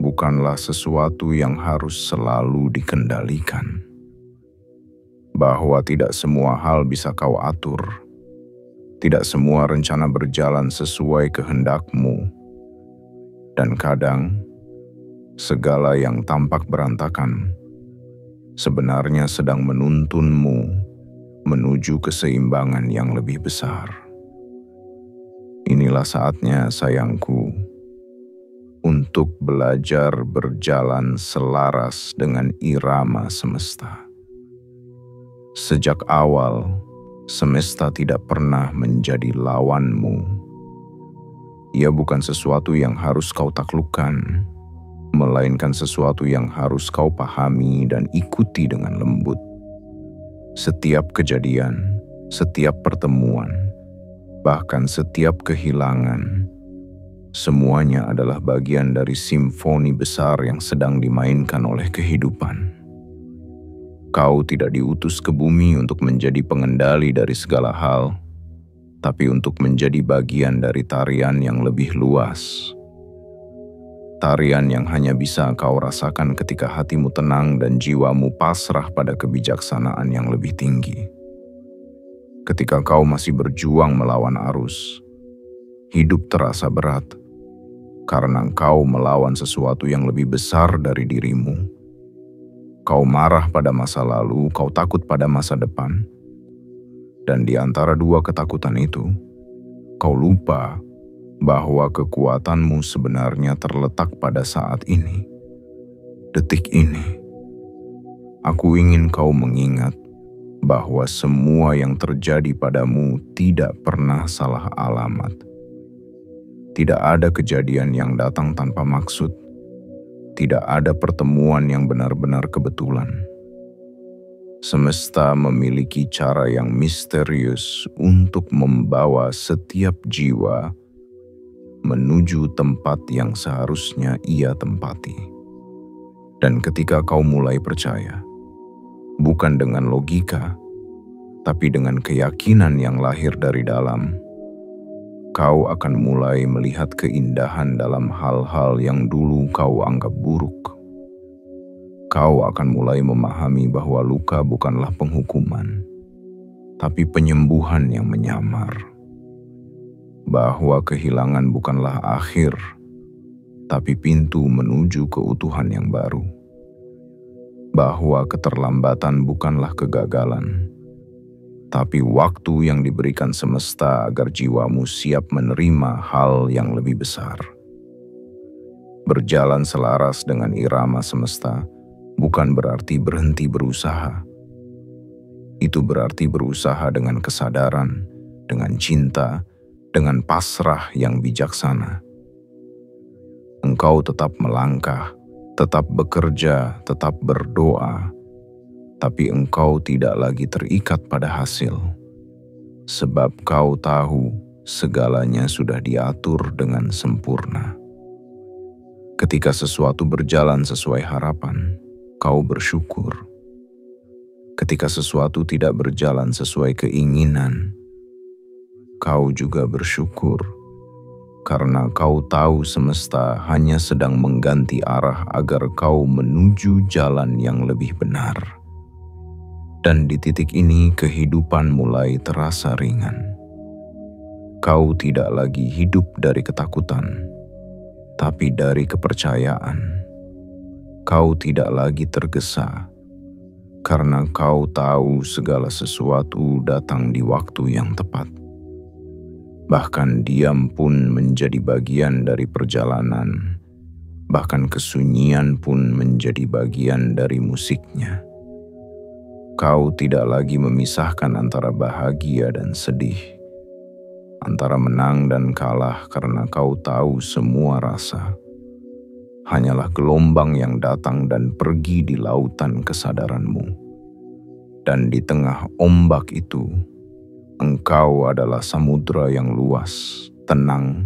bukanlah sesuatu yang harus selalu dikendalikan. Bahwa tidak semua hal bisa kau atur, tidak semua rencana berjalan sesuai kehendakmu, dan kadang segala yang tampak berantakan sebenarnya sedang menuntunmu menuju keseimbangan yang lebih besar. Inilah saatnya, sayangku, untuk belajar berjalan selaras dengan irama semesta. Sejak awal, semesta tidak pernah menjadi lawanmu. Ia bukan sesuatu yang harus kau taklukkan, melainkan sesuatu yang harus kau pahami dan ikuti dengan lembut. Setiap kejadian, setiap pertemuan, bahkan setiap kehilangan, semuanya adalah bagian dari simfoni besar yang sedang dimainkan oleh kehidupan. Kau tidak diutus ke bumi untuk menjadi pengendali dari segala hal, tapi untuk menjadi bagian dari tarian yang lebih luas. Tarian yang hanya bisa kau rasakan ketika hatimu tenang dan jiwamu pasrah pada kebijaksanaan yang lebih tinggi. Ketika kau masih berjuang melawan arus, hidup terasa berat karena kau melawan sesuatu yang lebih besar dari dirimu. Kau marah pada masa lalu, kau takut pada masa depan. Dan di antara dua ketakutan itu, kau lupa bahwa kekuatanmu sebenarnya terletak pada saat ini, detik ini. Aku ingin kau mengingat bahwa semua yang terjadi padamu tidak pernah salah alamat. Tidak ada kejadian yang datang tanpa maksud. Tidak ada pertemuan yang benar-benar kebetulan. Semesta memiliki cara yang misterius untuk membawa setiap jiwa menuju tempat yang seharusnya ia tempati. Dan ketika kau mulai percaya, bukan dengan logika, tapi dengan keyakinan yang lahir dari dalam, kau akan mulai melihat keindahan dalam hal-hal yang dulu kau anggap buruk. Kau akan mulai memahami bahwa luka bukanlah penghukuman, tapi penyembuhan yang menyamar. Bahwa kehilangan bukanlah akhir, tapi pintu menuju keutuhan yang baru. Bahwa keterlambatan bukanlah kegagalan, tapi waktu yang diberikan semesta agar jiwamu siap menerima hal yang lebih besar. Berjalan selaras dengan irama semesta bukan berarti berhenti berusaha. Itu berarti berusaha dengan kesadaran, dengan cinta, dengan pasrah yang bijaksana. Engkau tetap melangkah, tetap bekerja, tetap berdoa, tapi engkau tidak lagi terikat pada hasil, sebab kau tahu segalanya sudah diatur dengan sempurna. Ketika sesuatu berjalan sesuai harapan, kau bersyukur. Ketika sesuatu tidak berjalan sesuai keinginan, kau juga bersyukur, karena kau tahu semesta hanya sedang mengganti arah agar kau menuju jalan yang lebih benar. Dan di titik ini kehidupan mulai terasa ringan. Kau tidak lagi hidup dari ketakutan, tapi dari kepercayaan. Kau tidak lagi tergesa, karena kau tahu segala sesuatu datang di waktu yang tepat. Bahkan diam pun menjadi bagian dari perjalanan, bahkan kesunyian pun menjadi bagian dari musiknya. Kau tidak lagi memisahkan antara bahagia dan sedih, antara menang dan kalah, karena kau tahu semua rasa hanyalah gelombang yang datang dan pergi di lautan kesadaranmu. Dan di tengah ombak itu, engkau adalah samudra yang luas, tenang,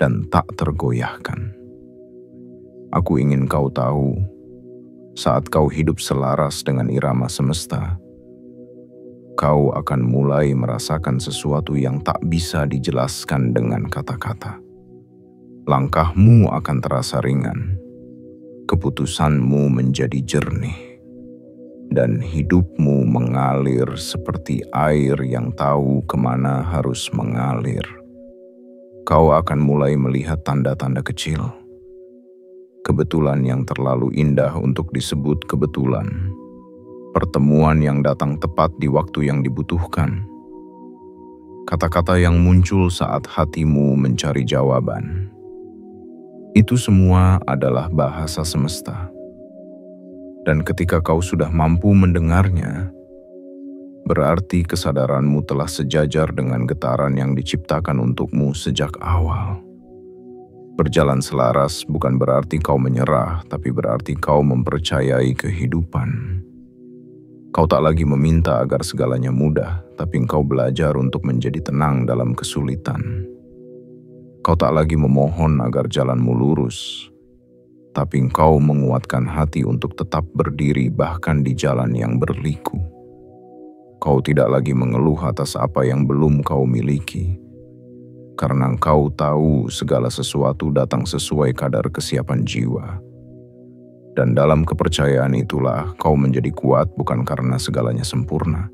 dan tak tergoyahkan. Aku ingin kau tahu, saat kau hidup selaras dengan irama semesta, kau akan mulai merasakan sesuatu yang tak bisa dijelaskan dengan kata-kata. Langkahmu akan terasa ringan, keputusanmu menjadi jernih, dan hidupmu mengalir seperti air yang tahu kemana harus mengalir. Kau akan mulai melihat tanda-tanda kecil, kebetulan yang terlalu indah untuk disebut kebetulan, pertemuan yang datang tepat di waktu yang dibutuhkan, kata-kata yang muncul saat hatimu mencari jawaban. Itu semua adalah bahasa semesta. Dan ketika kau sudah mampu mendengarnya, berarti kesadaranmu telah sejajar dengan getaran yang diciptakan untukmu sejak awal. Berjalan selaras bukan berarti kau menyerah, tapi berarti kau mempercayai kehidupan. Kau tak lagi meminta agar segalanya mudah, tapi engkau belajar untuk menjadi tenang dalam kesulitan. Kau tak lagi memohon agar jalanmu lurus, tapi engkau menguatkan hati untuk tetap berdiri bahkan di jalan yang berliku. Kau tidak lagi mengeluh atas apa yang belum kau miliki, karena engkau tahu segala sesuatu datang sesuai kadar kesiapan jiwa. Dan dalam kepercayaan itulah kau menjadi kuat bukan karena segalanya sempurna,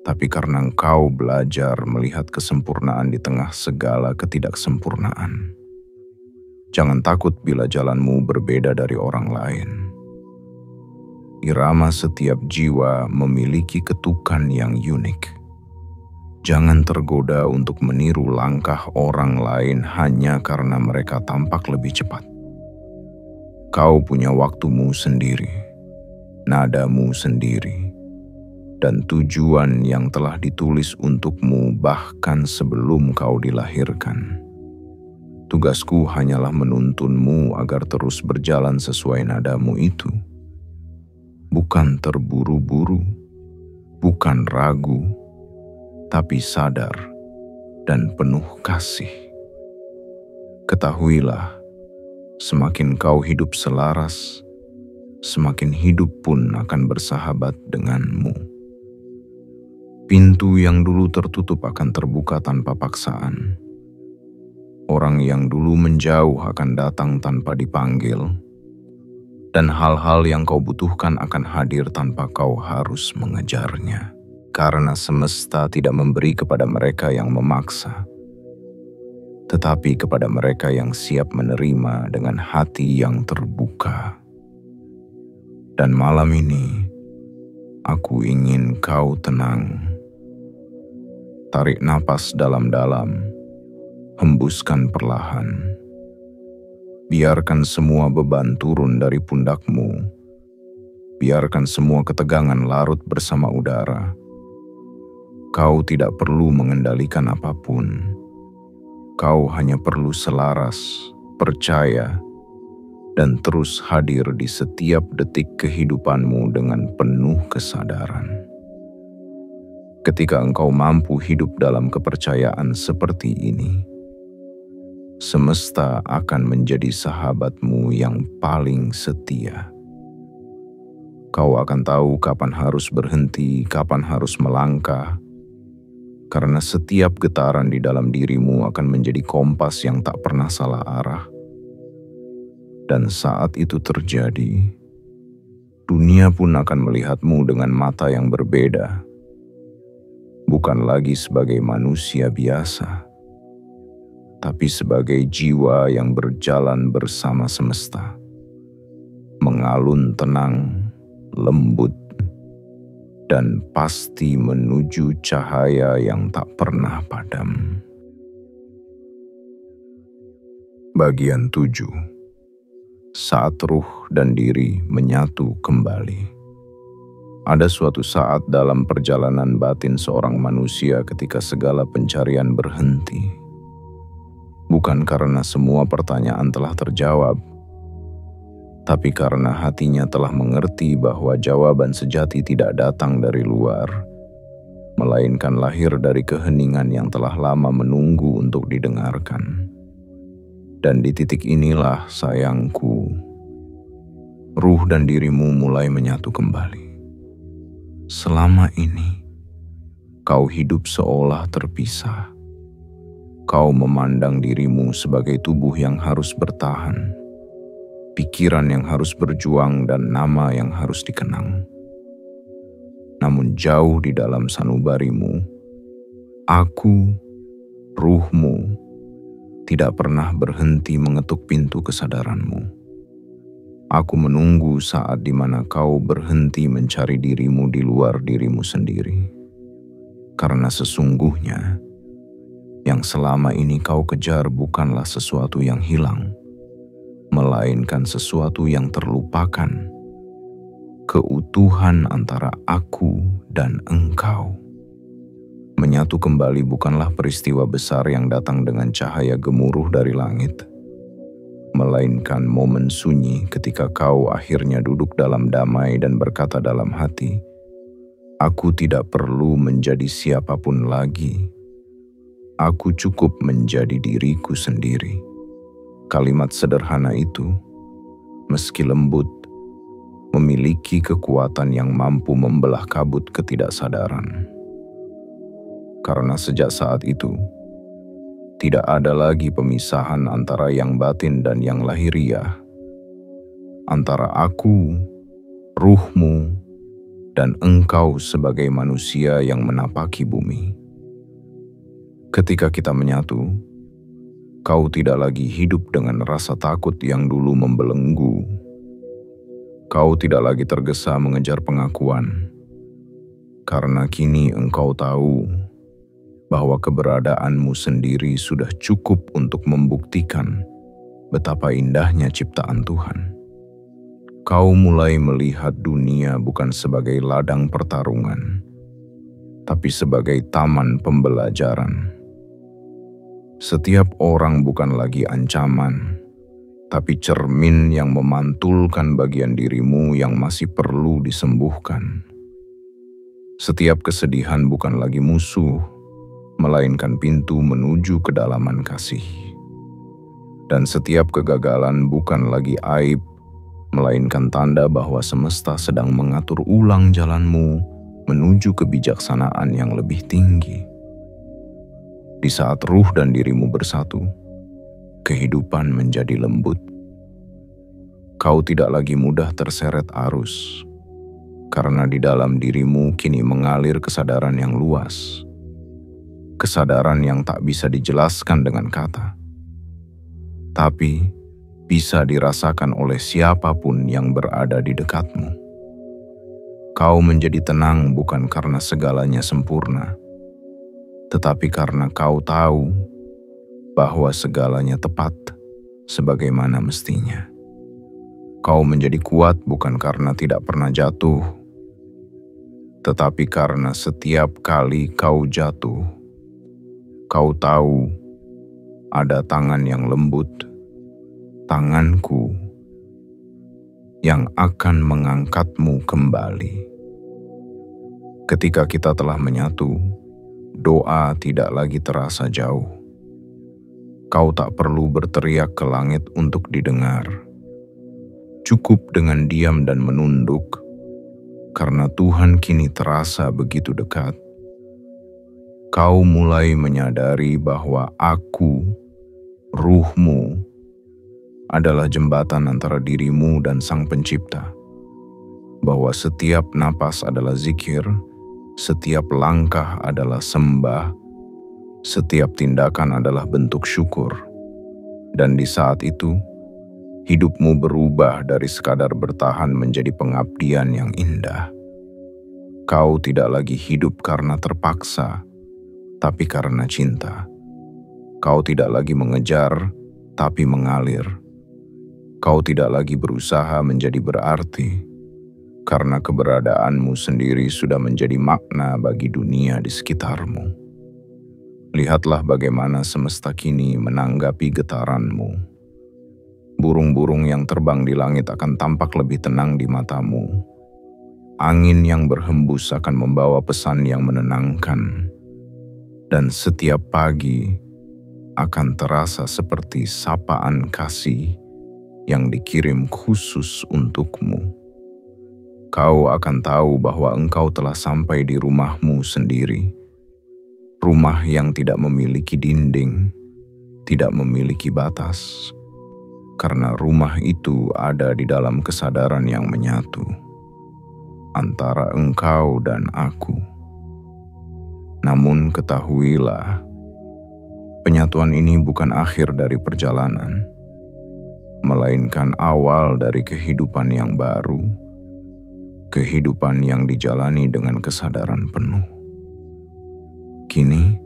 tapi karena engkau belajar melihat kesempurnaan di tengah segala ketidaksempurnaan. Jangan takut bila jalanmu berbeda dari orang lain. Irama setiap jiwa memiliki ketukan yang unik. Jangan tergoda untuk meniru langkah orang lain hanya karena mereka tampak lebih cepat. Kau punya waktumu sendiri, nadamu sendiri, dan tujuan yang telah ditulis untukmu bahkan sebelum kau dilahirkan. Tugasku hanyalah menuntunmu agar terus berjalan sesuai nadamu itu. Bukan terburu-buru, bukan ragu, tapi sadar dan penuh kasih. Ketahuilah, semakin kau hidup selaras, semakin hidup pun akan bersahabat denganmu. Pintu yang dulu tertutup akan terbuka tanpa paksaan. Orang yang dulu menjauh akan datang tanpa dipanggil, dan hal-hal yang kau butuhkan akan hadir tanpa kau harus mengejarnya. Karena semesta tidak memberi kepada mereka yang memaksa, tetapi kepada mereka yang siap menerima dengan hati yang terbuka. Dan malam ini, aku ingin kau tenang. Tarik napas dalam-dalam, hembuskan perlahan. Biarkan semua beban turun dari pundakmu. Biarkan semua ketegangan larut bersama udara. Kau tidak perlu mengendalikan apapun. Kau hanya perlu selaras, percaya, dan terus hadir di setiap detik kehidupanmu dengan penuh kesadaran. Ketika engkau mampu hidup dalam kepercayaan seperti ini, semesta akan menjadi sahabatmu yang paling setia. Kau akan tahu kapan harus berhenti, kapan harus melangkah, karena setiap getaran di dalam dirimu akan menjadi kompas yang tak pernah salah arah. Dan saat itu terjadi, dunia pun akan melihatmu dengan mata yang berbeda. Bukan lagi sebagai manusia biasa, tapi sebagai jiwa yang berjalan bersama semesta, mengalun tenang, lembut, dan pasti menuju cahaya yang tak pernah padam. Bagian 7. Saat ruh dan diri menyatu kembali. Ada suatu saat dalam perjalanan batin seorang manusia ketika segala pencarian berhenti. Bukan karena semua pertanyaan telah terjawab, tapi karena hatinya telah mengerti bahwa jawaban sejati tidak datang dari luar, melainkan lahir dari keheningan yang telah lama menunggu untuk didengarkan. Dan di titik inilah, sayangku, ruh dan dirimu mulai menyatu kembali. Selama ini, kau hidup seolah terpisah. Kau memandang dirimu sebagai tubuh yang harus bertahan, pikiran yang harus berjuang, dan nama yang harus dikenang. Namun jauh di dalam sanubarimu, aku, ruhmu, tidak pernah berhenti mengetuk pintu kesadaranmu. Aku menunggu saat di mana kau berhenti mencari dirimu di luar dirimu sendiri. Karena sesungguhnya, yang selama ini kau kejar bukanlah sesuatu yang hilang, melainkan sesuatu yang terlupakan. Keutuhan antara aku dan engkau. Menyatu kembali bukanlah peristiwa besar yang datang dengan cahaya gemuruh dari langit, melainkan momen sunyi ketika kau akhirnya duduk dalam damai dan berkata dalam hati, "Aku tidak perlu menjadi siapapun lagi. Aku cukup menjadi diriku sendiri." Kalimat sederhana itu, meski lembut, memiliki kekuatan yang mampu membelah kabut ketidaksadaran. Karena sejak saat itu, tidak ada lagi pemisahan antara yang batin dan yang lahiriah, antara aku, ruhmu, dan engkau sebagai manusia yang menapaki bumi. Ketika kita menyatu, kau tidak lagi hidup dengan rasa takut yang dulu membelenggu. Kau tidak lagi tergesa mengejar pengakuan, karena kini engkau tahu bahwa keberadaanmu sendiri sudah cukup untuk membuktikan betapa indahnya ciptaan Tuhan. Kau mulai melihat dunia bukan sebagai ladang pertarungan, tapi sebagai taman pembelajaran. Setiap orang bukan lagi ancaman, tapi cermin yang memantulkan bagian dirimu yang masih perlu disembuhkan. Setiap kesedihan bukan lagi musuh, melainkan pintu menuju kedalaman kasih. Dan setiap kegagalan bukan lagi aib, melainkan tanda bahwa semesta sedang mengatur ulang jalanmu menuju kebijaksanaan yang lebih tinggi. Di saat ruh dan dirimu bersatu, kehidupan menjadi lembut. Kau tidak lagi mudah terseret arus, karena di dalam dirimu kini mengalir kesadaran yang luas. Kesadaran yang tak bisa dijelaskan dengan kata, tapi bisa dirasakan oleh siapapun yang berada di dekatmu. Kau menjadi tenang bukan karena segalanya sempurna, tetapi karena kau tahu bahwa segalanya tepat sebagaimana mestinya. Kau menjadi kuat bukan karena tidak pernah jatuh, tetapi karena setiap kali kau jatuh, kau tahu ada tangan yang lembut, tanganku, yang akan mengangkatmu kembali. Ketika kita telah menyatu, doa tidak lagi terasa jauh. Kau tak perlu berteriak ke langit untuk didengar. Cukup dengan diam dan menunduk, karena Tuhan kini terasa begitu dekat. Kau mulai menyadari bahwa aku, ruhmu, adalah jembatan antara dirimu dan Sang Pencipta. Bahwa setiap napas adalah zikir, setiap langkah adalah sembah, setiap tindakan adalah bentuk syukur. Dan di saat itu, hidupmu berubah dari sekadar bertahan menjadi pengabdian yang indah. Kau tidak lagi hidup karena terpaksa, tapi karena cinta. Kau tidak lagi mengejar, tapi mengalir. Kau tidak lagi berusaha menjadi berarti, karena keberadaanmu sendiri sudah menjadi makna bagi dunia di sekitarmu. Lihatlah bagaimana semesta kini menanggapi getaranmu. Burung-burung yang terbang di langit akan tampak lebih tenang di matamu. Angin yang berhembus akan membawa pesan yang menenangkan. Dan setiap pagi akan terasa seperti sapaan kasih yang dikirim khusus untukmu. Kau akan tahu bahwa engkau telah sampai di rumahmu sendiri. Rumah yang tidak memiliki dinding, tidak memiliki batas. karena rumah itu ada di dalam kesadaran yang menyatu antara engkau dan aku. Namun ketahuilah, penyatuan ini bukan akhir dari perjalanan, melainkan awal dari kehidupan yang baru, kehidupan yang dijalani dengan kesadaran penuh. Kini,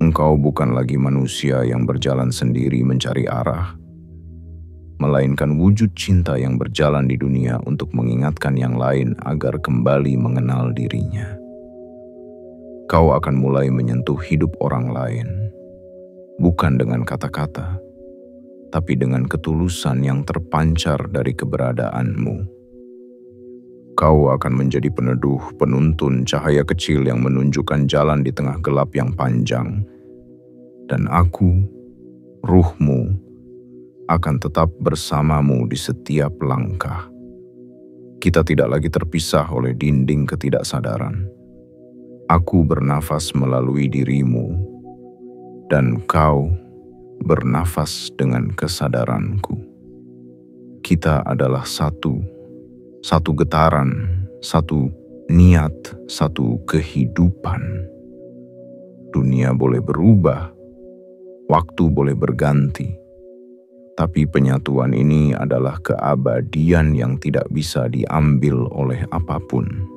engkau bukan lagi manusia yang berjalan sendiri mencari arah, melainkan wujud cinta yang berjalan di dunia untuk mengingatkan yang lain agar kembali mengenal dirinya. Kau akan mulai menyentuh hidup orang lain, bukan dengan kata-kata, tapi dengan ketulusan yang terpancar dari keberadaanmu. Kau akan menjadi peneduh, penuntun cahaya kecil yang menunjukkan jalan di tengah gelap yang panjang. Dan aku, ruhmu, akan tetap bersamamu di setiap langkah. Kita tidak lagi terpisah oleh dinding ketidaksadaran. Aku bernafas melalui dirimu, dan kau bernafas dengan kesadaranku. Kita adalah satu getaran, satu niat, satu kehidupan. Dunia boleh berubah, waktu boleh berganti, tapi penyatuan ini adalah keabadian yang tidak bisa diambil oleh apapun.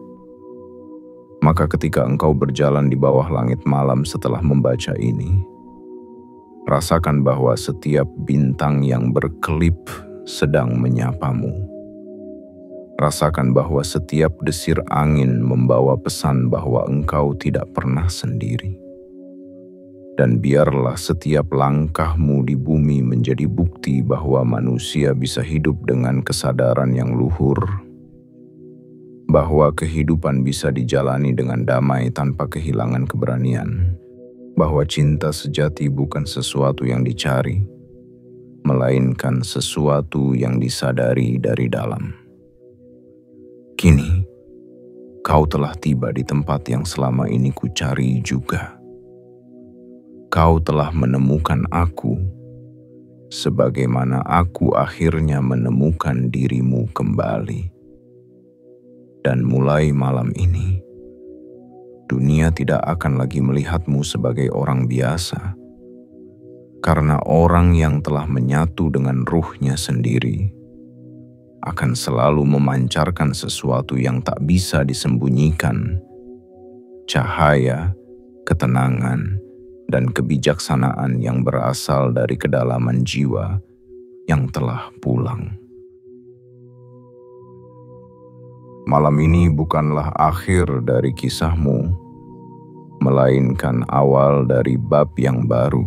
Maka ketika engkau berjalan di bawah langit malam setelah membaca ini, rasakan bahwa setiap bintang yang berkelip sedang menyapamu. Rasakan bahwa setiap desir angin membawa pesan bahwa engkau tidak pernah sendiri. Dan biarlah setiap langkahmu di bumi menjadi bukti bahwa manusia bisa hidup dengan kesadaran yang luhur, bahwa kehidupan bisa dijalani dengan damai tanpa kehilangan keberanian, bahwa cinta sejati bukan sesuatu yang dicari, melainkan sesuatu yang disadari dari dalam. Kini, kau telah tiba di tempat yang selama ini kucari juga. Kau telah menemukan aku, sebagaimana aku akhirnya menemukan dirimu kembali. Dan mulai malam ini, dunia tidak akan lagi melihatmu sebagai orang biasa, karena orang yang telah menyatu dengan ruhnya sendiri akan selalu memancarkan sesuatu yang tak bisa disembunyikan, cahaya, ketenangan, dan kebijaksanaan yang berasal dari kedalaman jiwa yang telah pulang. Malam ini bukanlah akhir dari kisahmu, melainkan awal dari bab yang baru.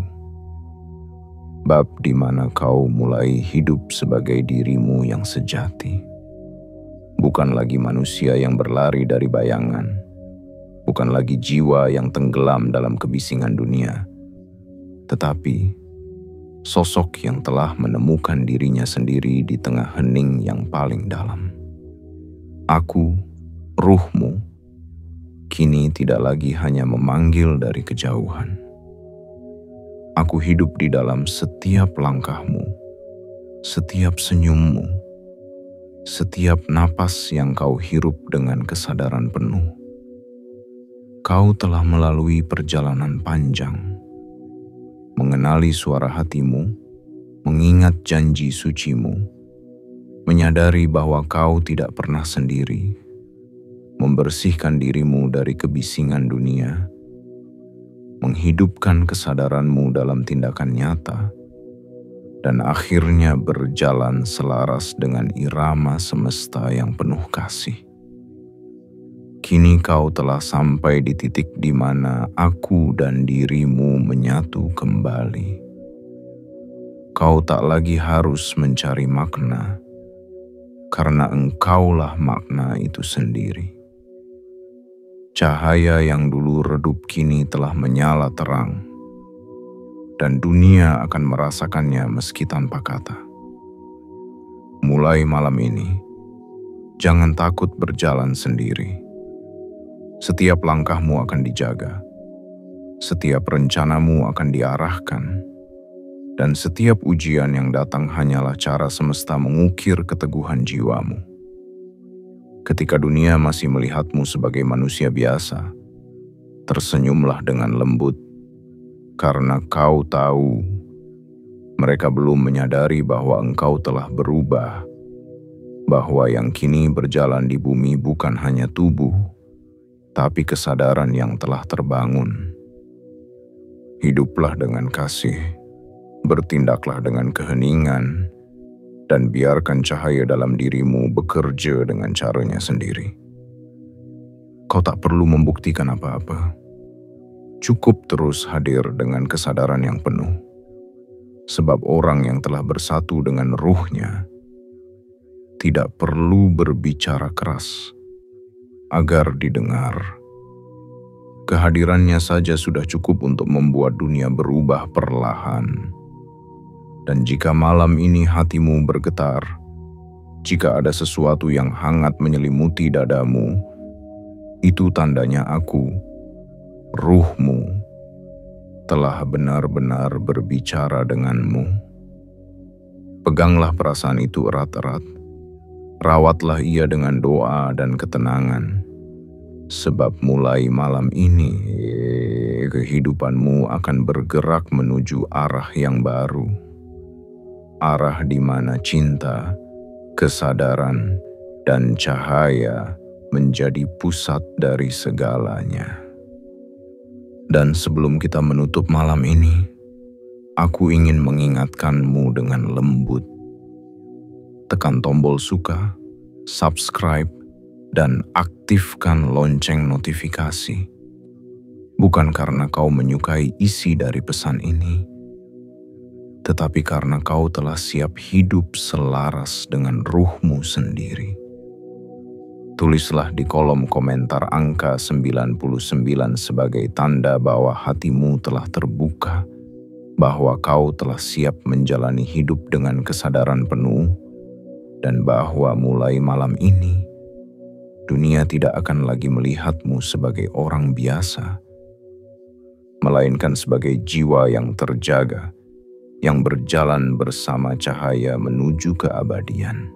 Bab di mana kau mulai hidup sebagai dirimu yang sejati. Bukan lagi manusia yang berlari dari bayangan, bukan lagi jiwa yang tenggelam dalam kebisingan dunia, tetapi sosok yang telah menemukan dirinya sendiri di tengah hening yang paling dalam. Aku, ruhmu, kini tidak lagi hanya memanggil dari kejauhan. Aku hidup di dalam setiap langkahmu, setiap senyummu, setiap napas yang kau hirup dengan kesadaran penuh. Kau telah melalui perjalanan panjang, mengenali suara hatimu, mengingat janji sucimu, menyadari bahwa kau tidak pernah sendiri, membersihkan dirimu dari kebisingan dunia, menghidupkan kesadaranmu dalam tindakan nyata, dan akhirnya berjalan selaras dengan irama semesta yang penuh kasih. Kini kau telah sampai di titik di mana aku dan dirimu menyatu kembali. Kau tak lagi harus mencari makna, karena engkaulah makna itu sendiri. Cahaya yang dulu redup kini telah menyala terang, dan dunia akan merasakannya meski tanpa kata. Mulai malam ini, jangan takut berjalan sendiri. Setiap langkahmu akan dijaga, setiap rencanamu akan diarahkan, Dan setiap ujian yang datang hanyalah cara semesta mengukir keteguhan jiwamu. Ketika dunia masih melihatmu sebagai manusia biasa, tersenyumlah dengan lembut, karena kau tahu mereka belum menyadari bahwa engkau telah berubah, bahwa yang kini berjalan di bumi bukan hanya tubuh, tapi kesadaran yang telah terbangun. Hiduplah dengan kasih, bertindaklah dengan keheningan, dan biarkan cahaya dalam dirimu bekerja dengan caranya sendiri. Kau tak perlu membuktikan apa-apa. Cukup terus hadir dengan kesadaran yang penuh. Sebab orang yang telah bersatu dengan ruhnya tidak perlu berbicara keras agar didengar. Kehadirannya saja sudah cukup untuk membuat dunia berubah perlahan. Dan jika malam ini hatimu bergetar, jika ada sesuatu yang hangat menyelimuti dadamu, itu tandanya aku, ruhmu, telah benar-benar berbicara denganmu. Peganglah perasaan itu erat-erat, rawatlah ia dengan doa dan ketenangan, sebab mulai malam ini kehidupanmu akan bergerak menuju arah yang baru. Arah di mana cinta, kesadaran, dan cahaya menjadi pusat dari segalanya. Dan sebelum kita menutup malam ini, aku ingin mengingatkanmu dengan lembut. Tekan tombol suka, subscribe, dan aktifkan lonceng notifikasi. Bukan karena kau menyukai isi dari pesan ini, tetapi karena kau telah siap hidup selaras dengan ruhmu sendiri. Tulislah di kolom komentar angka 99 sebagai tanda bahwa hatimu telah terbuka, bahwa kau telah siap menjalani hidup dengan kesadaran penuh, dan bahwa mulai malam ini, dunia tidak akan lagi melihatmu sebagai orang biasa, melainkan sebagai jiwa yang terjaga, yang berjalan bersama cahaya menuju keabadian.